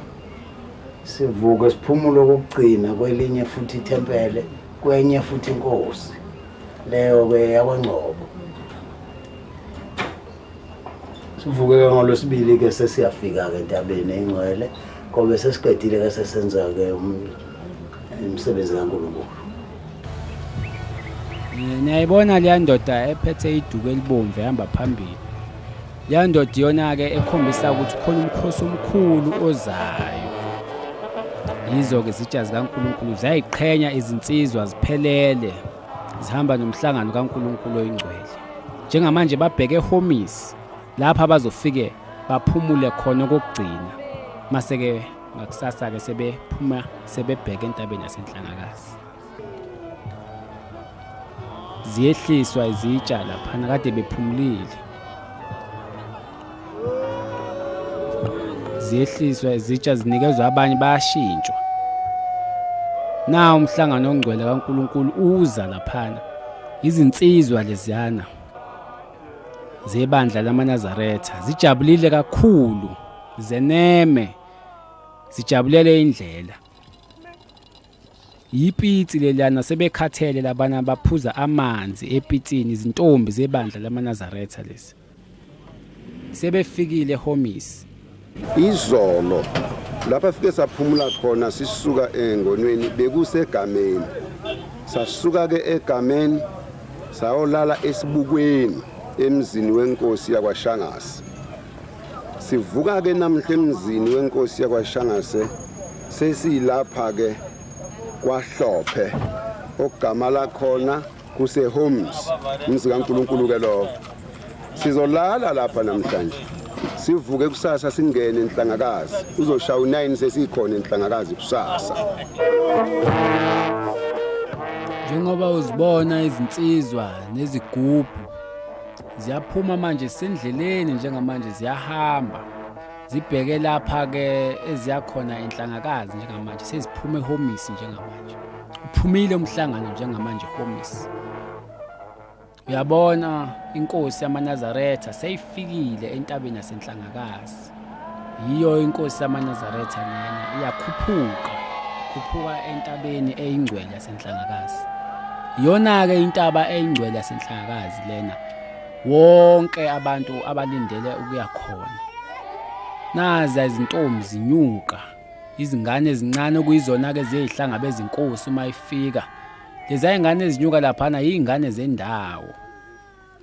sivuke siphumule kokugcina kwelinye futhi ithempele kwenye futhi inkosi leyo ke yakwaNgcobo sivuke ngolosibili ke sesiyafika ke entabeni engcwele ngoba sesiqedile ke sesenza ke umsebenzi kaNkulunkulu niyayibona leya ndoda ephethe iduku elibomvu ehamba phambili leya ndoda iyona ke ekhombisa ukuthi khona umkhosi omkhulu ozayo yizo ke izitsha zikaNkulunkulu zayiqhenya izinsizwa ziphelele zihamba nomhlangano kaNkulunkulu oyingcwele njengamanje babheke ehomisi lapha bazofike baphumule khona okugcina mase ke ngakusasa ke sebephuma sebebheka entabeni yaseNhlangakazi ziyehliswa izitsha lapha kade bephumulile ziyehliswa izitsha zinikezwe abanye bayashintshwa na umhlangano ongcwele kaNkulunkulu uza laphana izinsizwa leziyana zebandla lamaNazaretha zijabulile kakhulu zeneme zijabulele indlela yipitsi lelana sebekhathele labana baphuza amanzi epitsini izintombi zebandla lamaNazaretha lesi sebefikile ehomisi izolo lapha fike saphumula khona sisuka engonweni bekusegameni sasuka ke egameni sayolala esibukweni emzini wenkosi yakwaShangase sivuka ke namhla emzini wenkosi yakwaShangase sesilapha ke kwahlophe ogama la khona kuse Homes umzi kaNkulunkulu ke lo sizolala lapha namhlanje sivuke kusasa singene Nhlangakazi uzoshaya u9 sesikhona Nhlangakazi kusasa njengoba uzibona izinsizwa nezigubhu ziyaphuma manje sendleleni njengamanje ziyahamba zibheke lapha ke eziyakhona Nhlangakazi njengamanje seziphuma eHomes njengamanje uphumile umhlangano njengamanje Homes uyabona inkosi yamaNazaretha seyifikile entabeni yaseNhlangakazi yiyo inkosi yamaNazaretha lena iyakhuphuka entabeni eyingcwele yaseNhlangakazi iyona ke intaba eyingcwele yaseNhlangakazi lena wonke abantu abalindele ukuya khona naza izintombi zinyuka izingane ezincane okuyizona ke zezihlanga bezinkosi uma ifika lezi ingane ezinyuka laphana izingane zendawo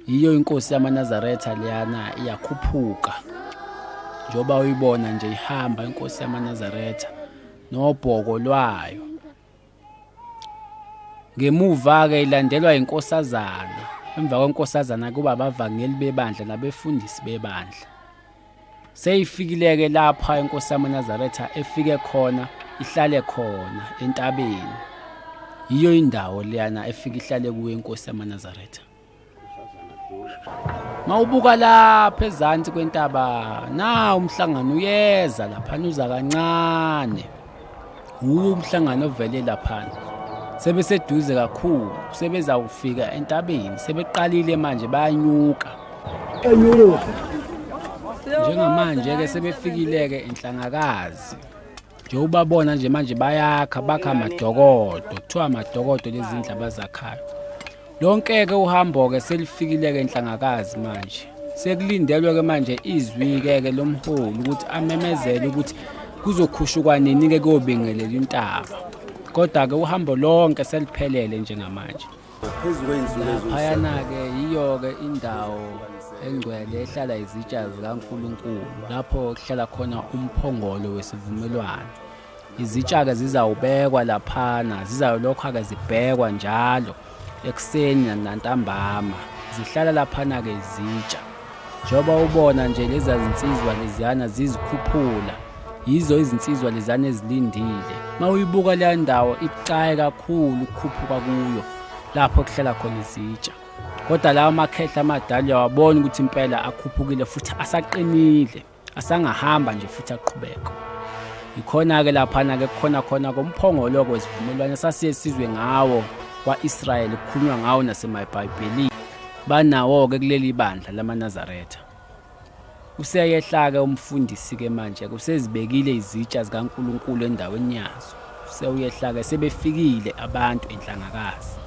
iyo inkosi yamaNazaretha leyana iyakhuphuka njoba uyibona nje ihamba inkosi yamaNazaretha nobhoko lwayo ngemuva ke ilandelwa inkosazana emva kwenkosazana kuba abavangeli bebandla nabefundisi bebandla seyifikile ke lapha inkosi yamaNazaretha efike khona ihlale khona entabeni yiyo indawo leyana efika ihlale kuyo inkosi yamaNazaretha mawubuka lapha ezansi kwentaba na umhlangano uyeza lapha uza kancane umhlangano ovele lapha sebeseduze kakhulu sebeza ufika entabeni sebeqalile manje bayanyuka njengamanje ke sebefikile ke Nhlangakazi nje ubabona nje manje bakha amadokodo kuthiwa amadokodo lezi ndaba zakhayo lonke ke uhambo ke selifikile ke Nhlangakazi manje sekulindelwe ke manje izwi ke lomholi ukuthi amemezele ukuthi kuzokhushukwa nini ke kobingelela intaba kodwa ke uhambo lonke seliphelele njengamanje laphayana ke yiyo ke indawo engcwele ehlala izitsha zikaNkulunkulu lapho kuhlala khona umphongolo wesivumelwano izitsha ke zizawubekwa laphana zizayolokha ke zibhekwa njalo ekseni nantambama zihlala laphana ke izitsha njoba ubona nje lezi zinsizwa leziyana zizikhuphula yizo izinsizwa lezana ezilindile mawuyibuka le ndawo ibucaye kakhulu ukukhuphuka kuyo lapho kuhlala khona izitsha kodwa lawo amakhehla amadala wabona ukuthi impela akhuphukile futhi asaqinile asangahamba nje futhi aqhubeka ikhona ke laphana ke khona komphongolo kwesivumelwano sasiye sizwe ngawo kwaIsrayeli kukhulunywa ngawo naseBhayibhelini banawo ke kuleli bandla lamaNazaretha useyehla ke umfundisi ke manje kusezibekile izitsha zikaNkulunkulu endaweni yazo useyehla ke sebefikile abantu eNhlangakazi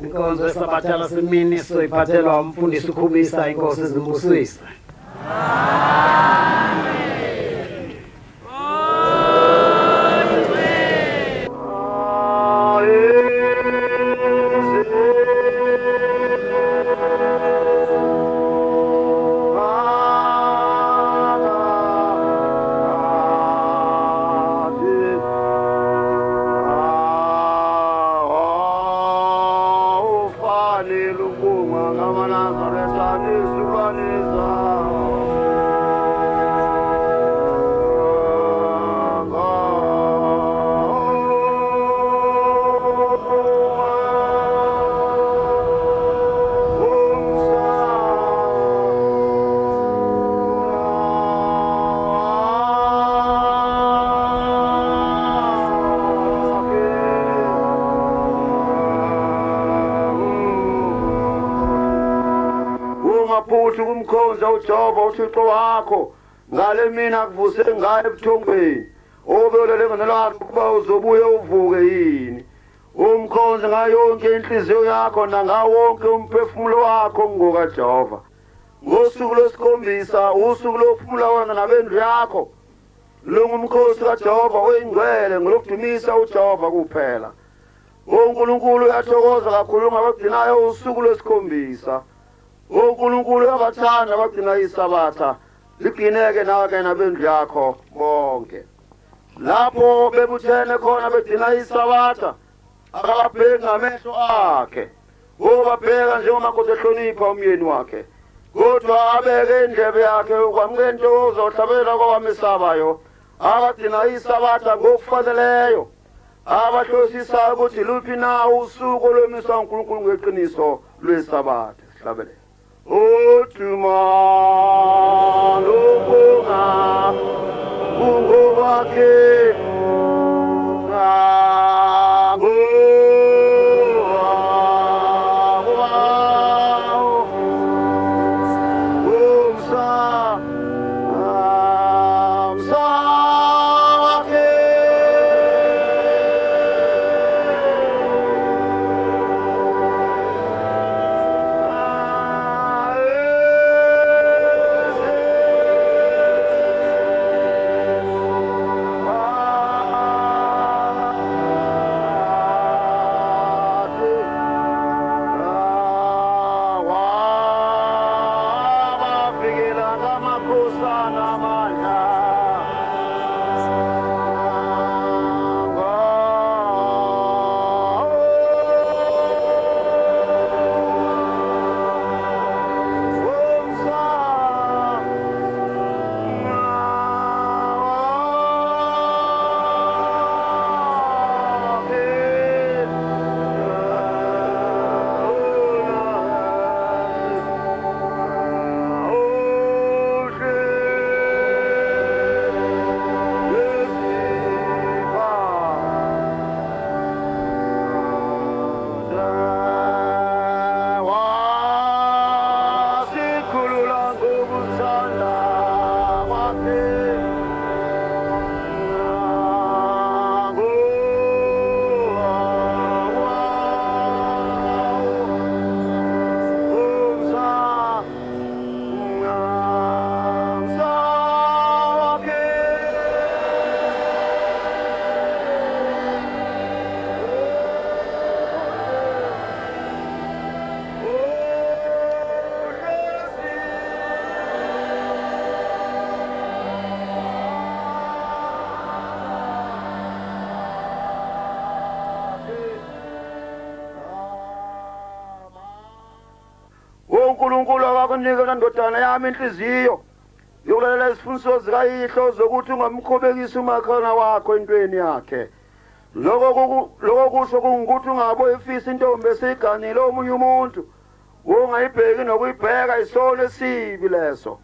Inkonzo esabathala semini soyiphathelwa umfundisi ukhumisa inkosi ezimbusisa. Kumkhonza uJehova uThixo wakho ngale mina kuvuse ngaye ebuthongweni obelele ngelalo kuba uzobuye uvuke yini umkhonza ngayo yonke inhliziyo yakho nangawo wonke umphefumulo wakho ngoka Jehova ngosuku lwesikhombisa usuku lokuphumula wena nabendlu yakho lungumkhosi kaJehova oyingcwele ngolokudumisa uJehova kuphela uNkulunkulu uyathokoza kakhulu ngabagcinayo usuku lwesikhombisa uNkulunkulu uyabathanda abagcina isabatha ligcineke nawe nabendlu yakho bonke lapho bebuthene khona begcina isabatha akababheki ngamehlo akhe ubabheka njengomakhosi ehlonipha umyeni wakhe kodwa abeke indlebe yakhe ukwamukela intokozo ohlabela kwabamesabayo abagcina isabatha ngokufaneleyo abahlosisayo ukuthi luphi na usuku olwemiswa uNkulunkulu ngeqiniso lwesabatha sihlabele Utuma lobonga bungo wakhe uNkulunkulu akakunika ndodana yami inhliziyo yokulalela isifundiso zikayihlo zokuthi ungamkhobekisi umakhona wakho entweni yakhe lokho kusho kungukuthi ungaboyifisa intombi esiganile omunye umuntu ungayibheki nokuyibheka isona esibi leso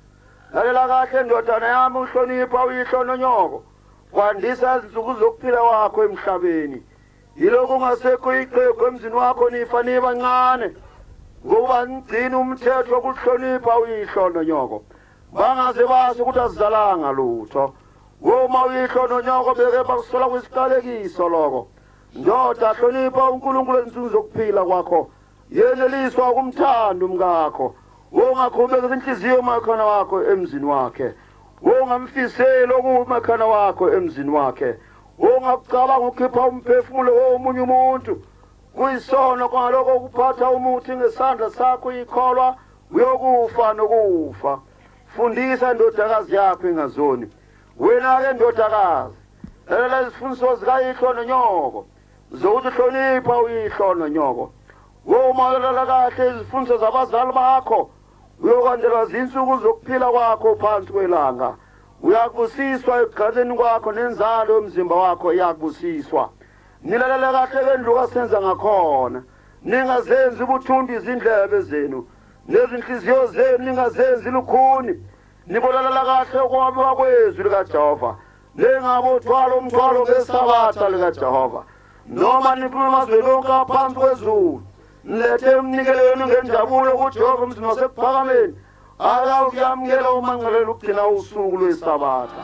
lalela kahle ndodana yami uhlonipha uyihlo nonyoko kwandisa izinsuku zokuphila wakho emhlabeni yiloko ungasekho iqhegu emzini wakho nifa nibancane ngoba ngigcina umthetho wokuhlonipha uyihlo nonyoko bangaze base ukuthi azizalanga lutho uma uyihlo nonyoko beke bakusola kwisiqalekiso lokho ndoda hlonipha uNkulunkulu izinsuku zokuphila kwakho yeneliswa kumthando umkakho ongaqhubeka inhliziyo makhana wakho emzini wakhe ongamfiseli okumakhana wakho emzini wakhe ongacabanga ukukhipha umphefumulo womunye umuntu kuyisono kwaloko ukuphatha umuthi ngesandla sakho ikholwa uyokufa nokufa fundisa indodakazi yakho ingazoni wena ke ndodakazi lalela izifundiso zikayihlo nonyoko zokuthi hlonipha uyihlo nonyoko womalela kahle izifundiso zabazali bakho uyokandela izinsuku zokuphila kwakho phansi kwelanga uyakubusiswa egazeni kwakho nenzalo yomzimba wakho iyakubusiswa nilalela kahle kendlu kasenza ngakhona ningazenzi ubuthundu izindlebe zenu nezinhliziyo zenu ningazenzi lukhuni nibolela kahle ukwabiwa kwezwi likaJehova nengabothwala umthwalo ngesabatha likaJehova noma niphuma emazweni onke aphansi kwezulu nilethe umnikelo wenu ngenjabulo kuJehova umzini wasephakameni akawuyamukela umangalela ukugcina usuku lwesabatha.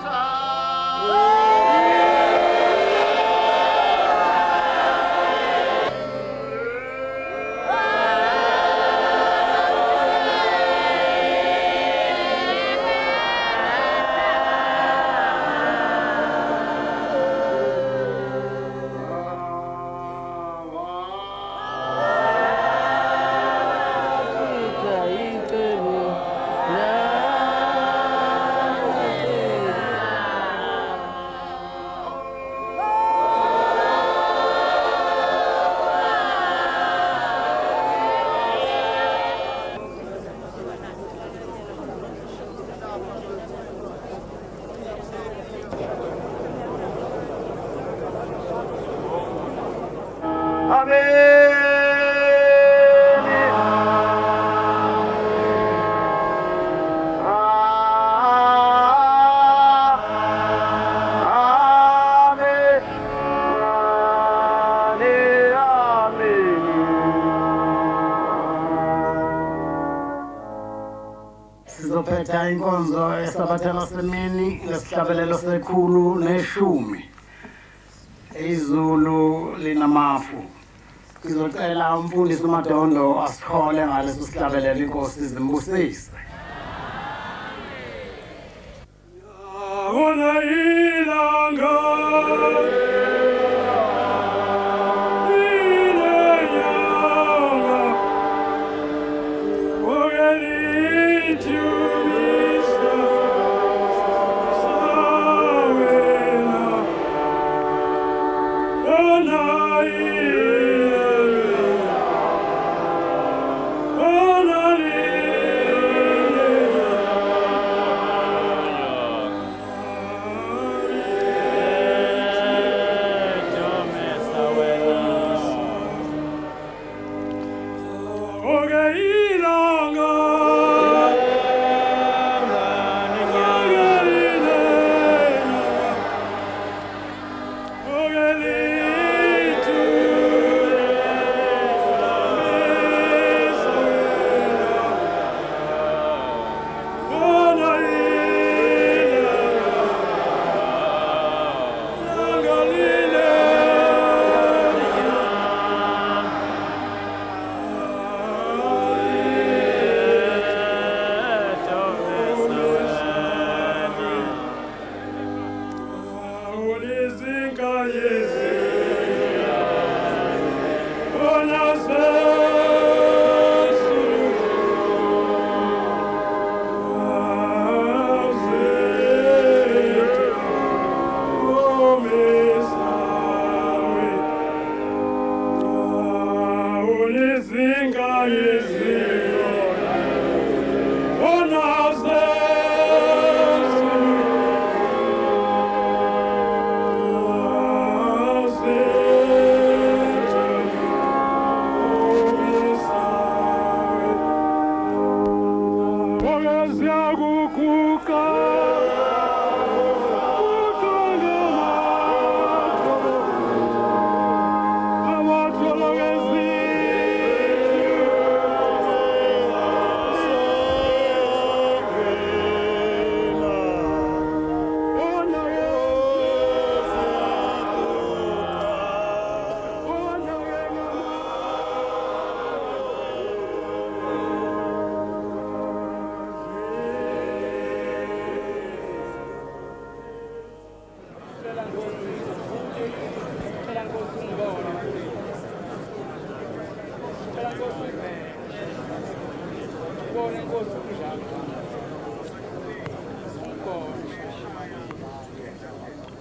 Sizophetha inkonzo esabatha lasemini ngesihlabelelo sekhulu neshumi. Izulu linamafu. Ngizocela umfundisi uMadondo asikhole ngaleso sihlabelelo Inkosi zimbusise. Yabona ilanga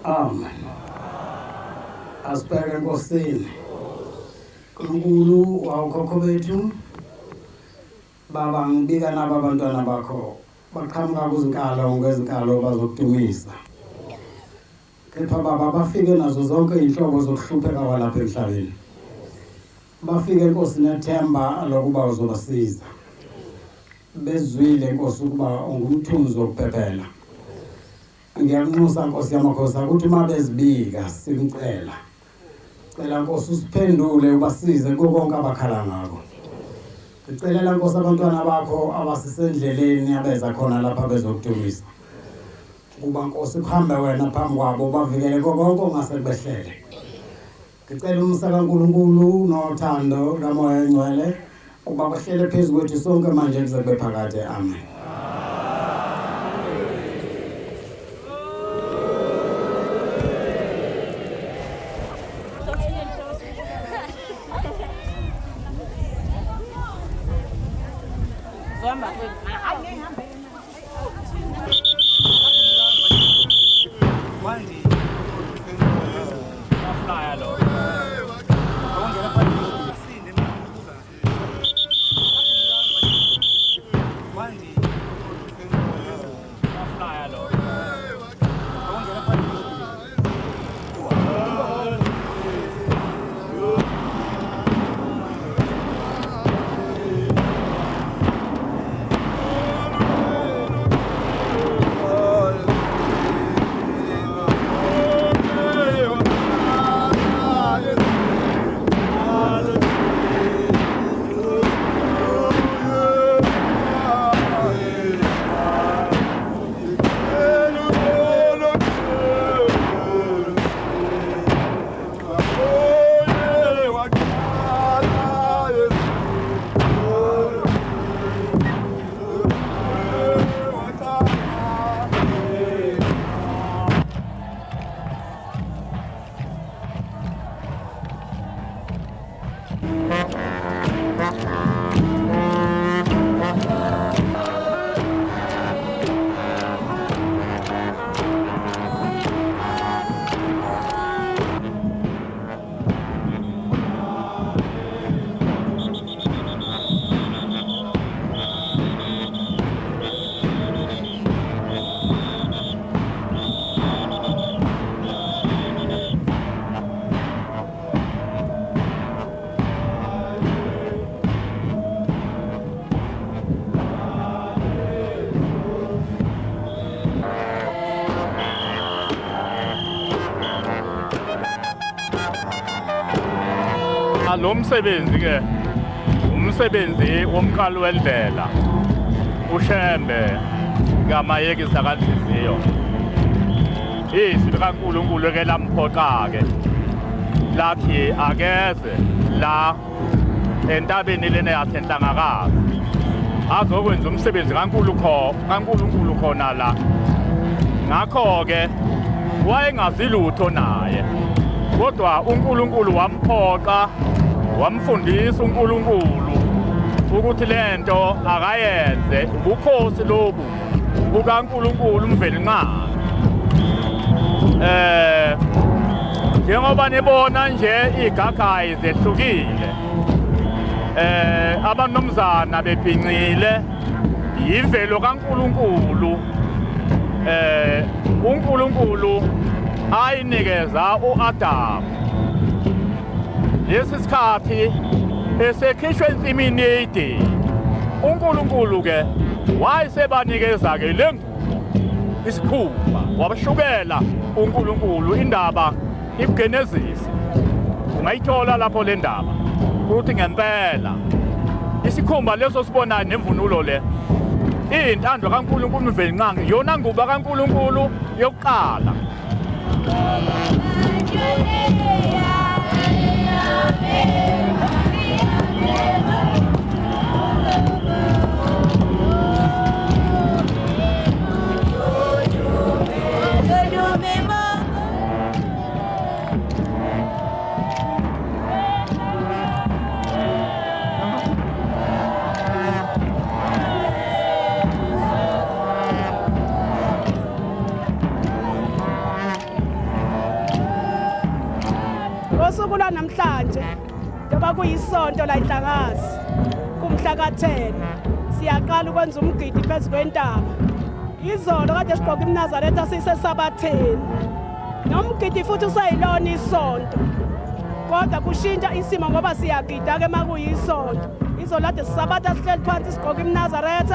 Amen. Asibheke enkosini. Nkulunkulu wawukhokho bethu. Baba ngibika nabo abantwana bakho. Baqhamuka kuzinkalo ngezinkalo bazokudumisa. Kepha baba bafike nazo zonke inhlobo zokuhlupheka kwalapha emhlabeni. Bafike Nkosi nethemba lokuba uzobasiza. Bezwile Nkosi ukuba ungumthunzi wokuphephela. Ngiyanxusa Nkosi yamakhosi ukuthi uma bezibika simcela. Cela Nkosi usiphendule ubasize konke abakhala ngako. Ngicela Nkosi abantwana bakho abasisendleleni abeza khona lapha bezokudumisa. Kuba Nkosi uhambe wena phambi kwabo bavikele konke ongasebehlele. Ngicela umsa kaNkulunkulu nothando kaMoya Engcwele uba bahlele phezulu kwethu sonke manje kuze kube phakade. Amen. Lo msebenzi ke umsebenzi womqalo weldela uShembe ngamayekisa kaNhliziyo izwi likaNkulunkulu ke lamphoqa ke lathi akeze la entabeni lena yase Nhlangakazi azokwenza umsebenzi kaNkulunkulu khona la ngakho ke wayengazi lutho naye kodwa uNkulunkulu wamphoqa wamfundisa uNkulunkulu ukuthi lento akayenze ukhosi lobu kukaNkulunkulu umvelinqaba njengoba nibona nje igagayi zehlukile abanomzana bebhincile yimvelo kaNkulunkulu uNkulunkulu ayinikeza uAdam lesi sikhathi esekhishwe ensimini yedini uNkulunkulu ke wayesebanikeza ke lengubo isikhumba wabashukela uNkulunkulu indaba iBugenesis ungayithola lapho le ndaba ukuthi ngempela isikhumba leso sibonayo nemvunulo le intando kaNkulunkulu mvelinqangi yona nguba kaNkulunkulu yokuqala ngosuku lwanamhlanje njengoba kuyisonto la Nhlangakazi kumhla ka-10 siyaqala ukwenza umgidi phezu kwentaba. Izolo kade sigqoka iNazareth sisesabatheni nomgidi futhi usayilona isonto kodwa kushintsha isimo ngoba siyagida-ke makuyisonto. Izolo kade sisabatha sihleli phansi sigqoka iNazareth,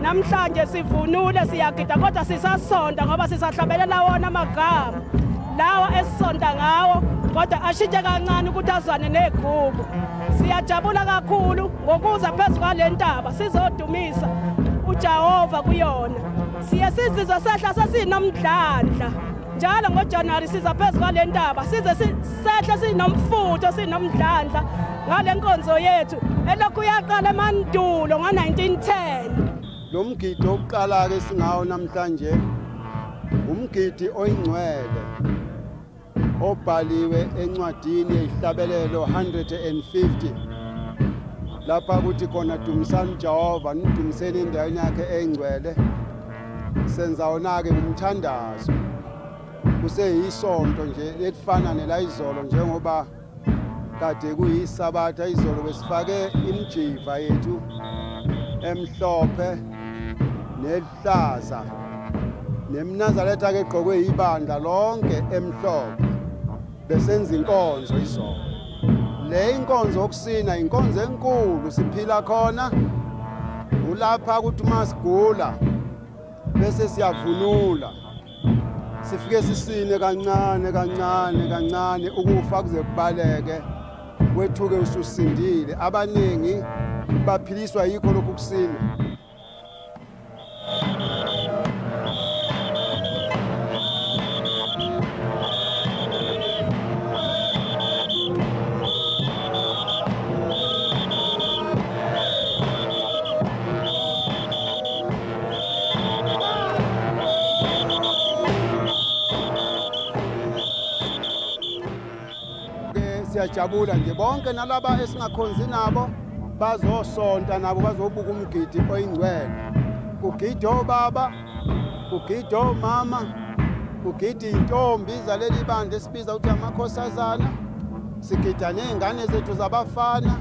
namhlanje sivunule siyagida kodwa sisasonta ngoba sisahlabelela wona amagama lawa esisonta ngawo kodwa ashintshe kancane ukuthi azwane negugu. Siyajabula kakhulu ngokuza phezu kwale ntaba sizodumisa uJehova kuyona. Siye sizizwe sehla sesinomdlandla njalo ngoJanuary siza phezu kwale ntaba size sehla sinomfutho sinomdlandla ngale nkonzo yethu elokhu yaqala emandulo ngo-1910. Lo mgidi oqala-ke singawo namhlanje umgidi oyingcwele obhaliwe encwadini yehlabelelo 150 lapha kuthi khona dumisani Jehova nidumiseni endaweni yakhe engcwele. Senza wona-ke umthandazo kuseyisonto nje elifana nelayizolo njengoba kade kuyisabatha. Izolo besifake imjiva yethu emhlophe nehlaza nemnazaretha-ke egqokwe ibandla lonke emhlophe besenza inkonzo izolo. Le inkonzo yokusina inkonzo enkulu siphila khona ulapha ukuthi uma sigula bese siyavunula sifike sisine kancane kancane kancane ukufa kuze kubaleke wethuke ususindile. Abaningi baphiliswa yikho lokhu kusina. Siyajabula nje bonke nalaba esingakhonzi nabo bazosonta nabo bazobuka umgidi oyingcwele. Kugida obaba, kugida omama, kugida intombi zaleli bandla esibiza ukuthi amakhosazana, sigida nezingane zethu zabafana.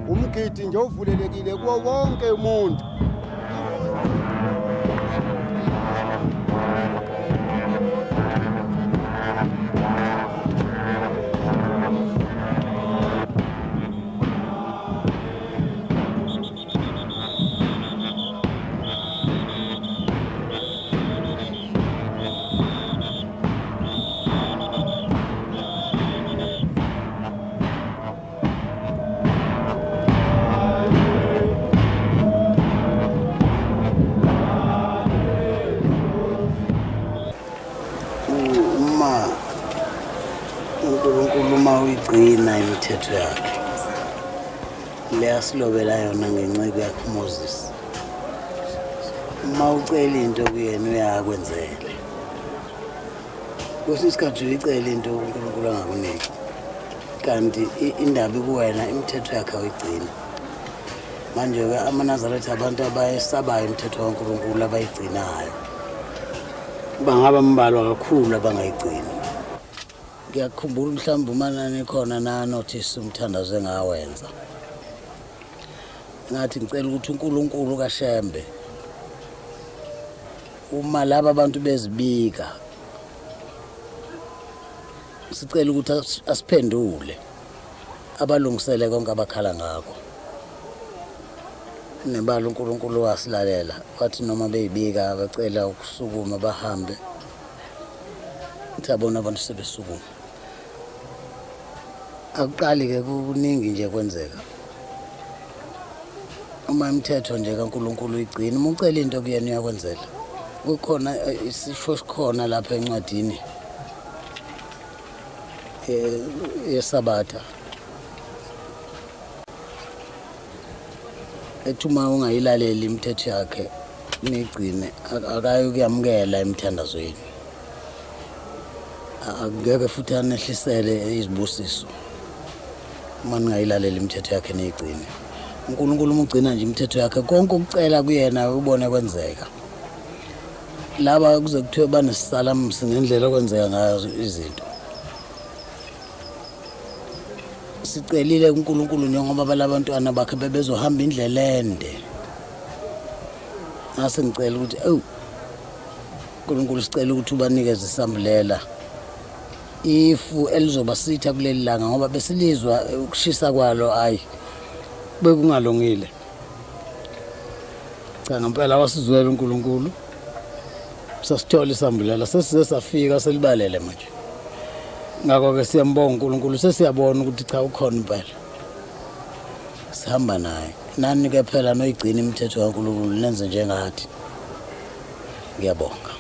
Umgidi nje uvulelekile kuwo wonke umuntu. Uyigcina imithetho yakhe le asilobela yona ngenceke yakhe Moses. Uma ucela into kuyena uyakwenzela. Kwesinye isikhathi uyicela into uNkulunkulu angakuniki kanti indaba kuwena imithetho yakhe uyigcina. Manje-ke amaNazaretha abantu abayesabayo imithetho kaNkulunkulu abayigcinayo bangaba mbalwa kakhulu abangayigcini. Ngiyakhumbula mhlawumbe umanani khona na-notice umthandazo engawenza ngathi ngicela ukuthi uNkulunkulu kaShembe uma laba abantu bezibika sicela ukuthi asiphendule abalungisele konke abakhala ngakho. Nebala uNkulunkulu wasilalela wathi noma beyibika bacela ukusukuma bahambe sabona abantu sebesukuma. Akuqali-ke kuningi nje kwenzeka uma imithetho nje kaNkulunkulu uyigcina. Uma ucela into kuyena uyakwenzela. Kukhona isisho sikhona lapha encwadini yesabatha ethi uma ungayilaleli imithetho yakhe niyigcine akayi ukuyamukela emthandazweni. Angeke futhi anehlisele izibusiso uma ningayilaleli imithetho yakhe niyigcine. uNkulunkulu umugcina nje imithetho yakhe konke ukucela kuyena ubone kwenzeka. Laba kuze kuthiwe banesalamusi ngendlela okwenzeka ngazo izinto. sicelile uNkulunkulu njengoba labantwana bakhe bebezohamba indlela ende. Ngase ngicela ukuthi uNkulunkulu sicela ukuthi ubanikeze isambulela ifu elizoba sitha kuleli langa ngoba besilizwa ukushisa kwalo ayi bekungalungile. Cha ngempela wasizwela uNkulunkulu. Sasithola isambulela sesize safika selibalele manje. Ngakho ke siyambonga uNkulunkulu sesiyabona ukuthi cha ukhona impela. Sihamba naye. Nani ke phela noyigcina imithetho kaNkulunkulu nenze njengathi. Ngiyabonga.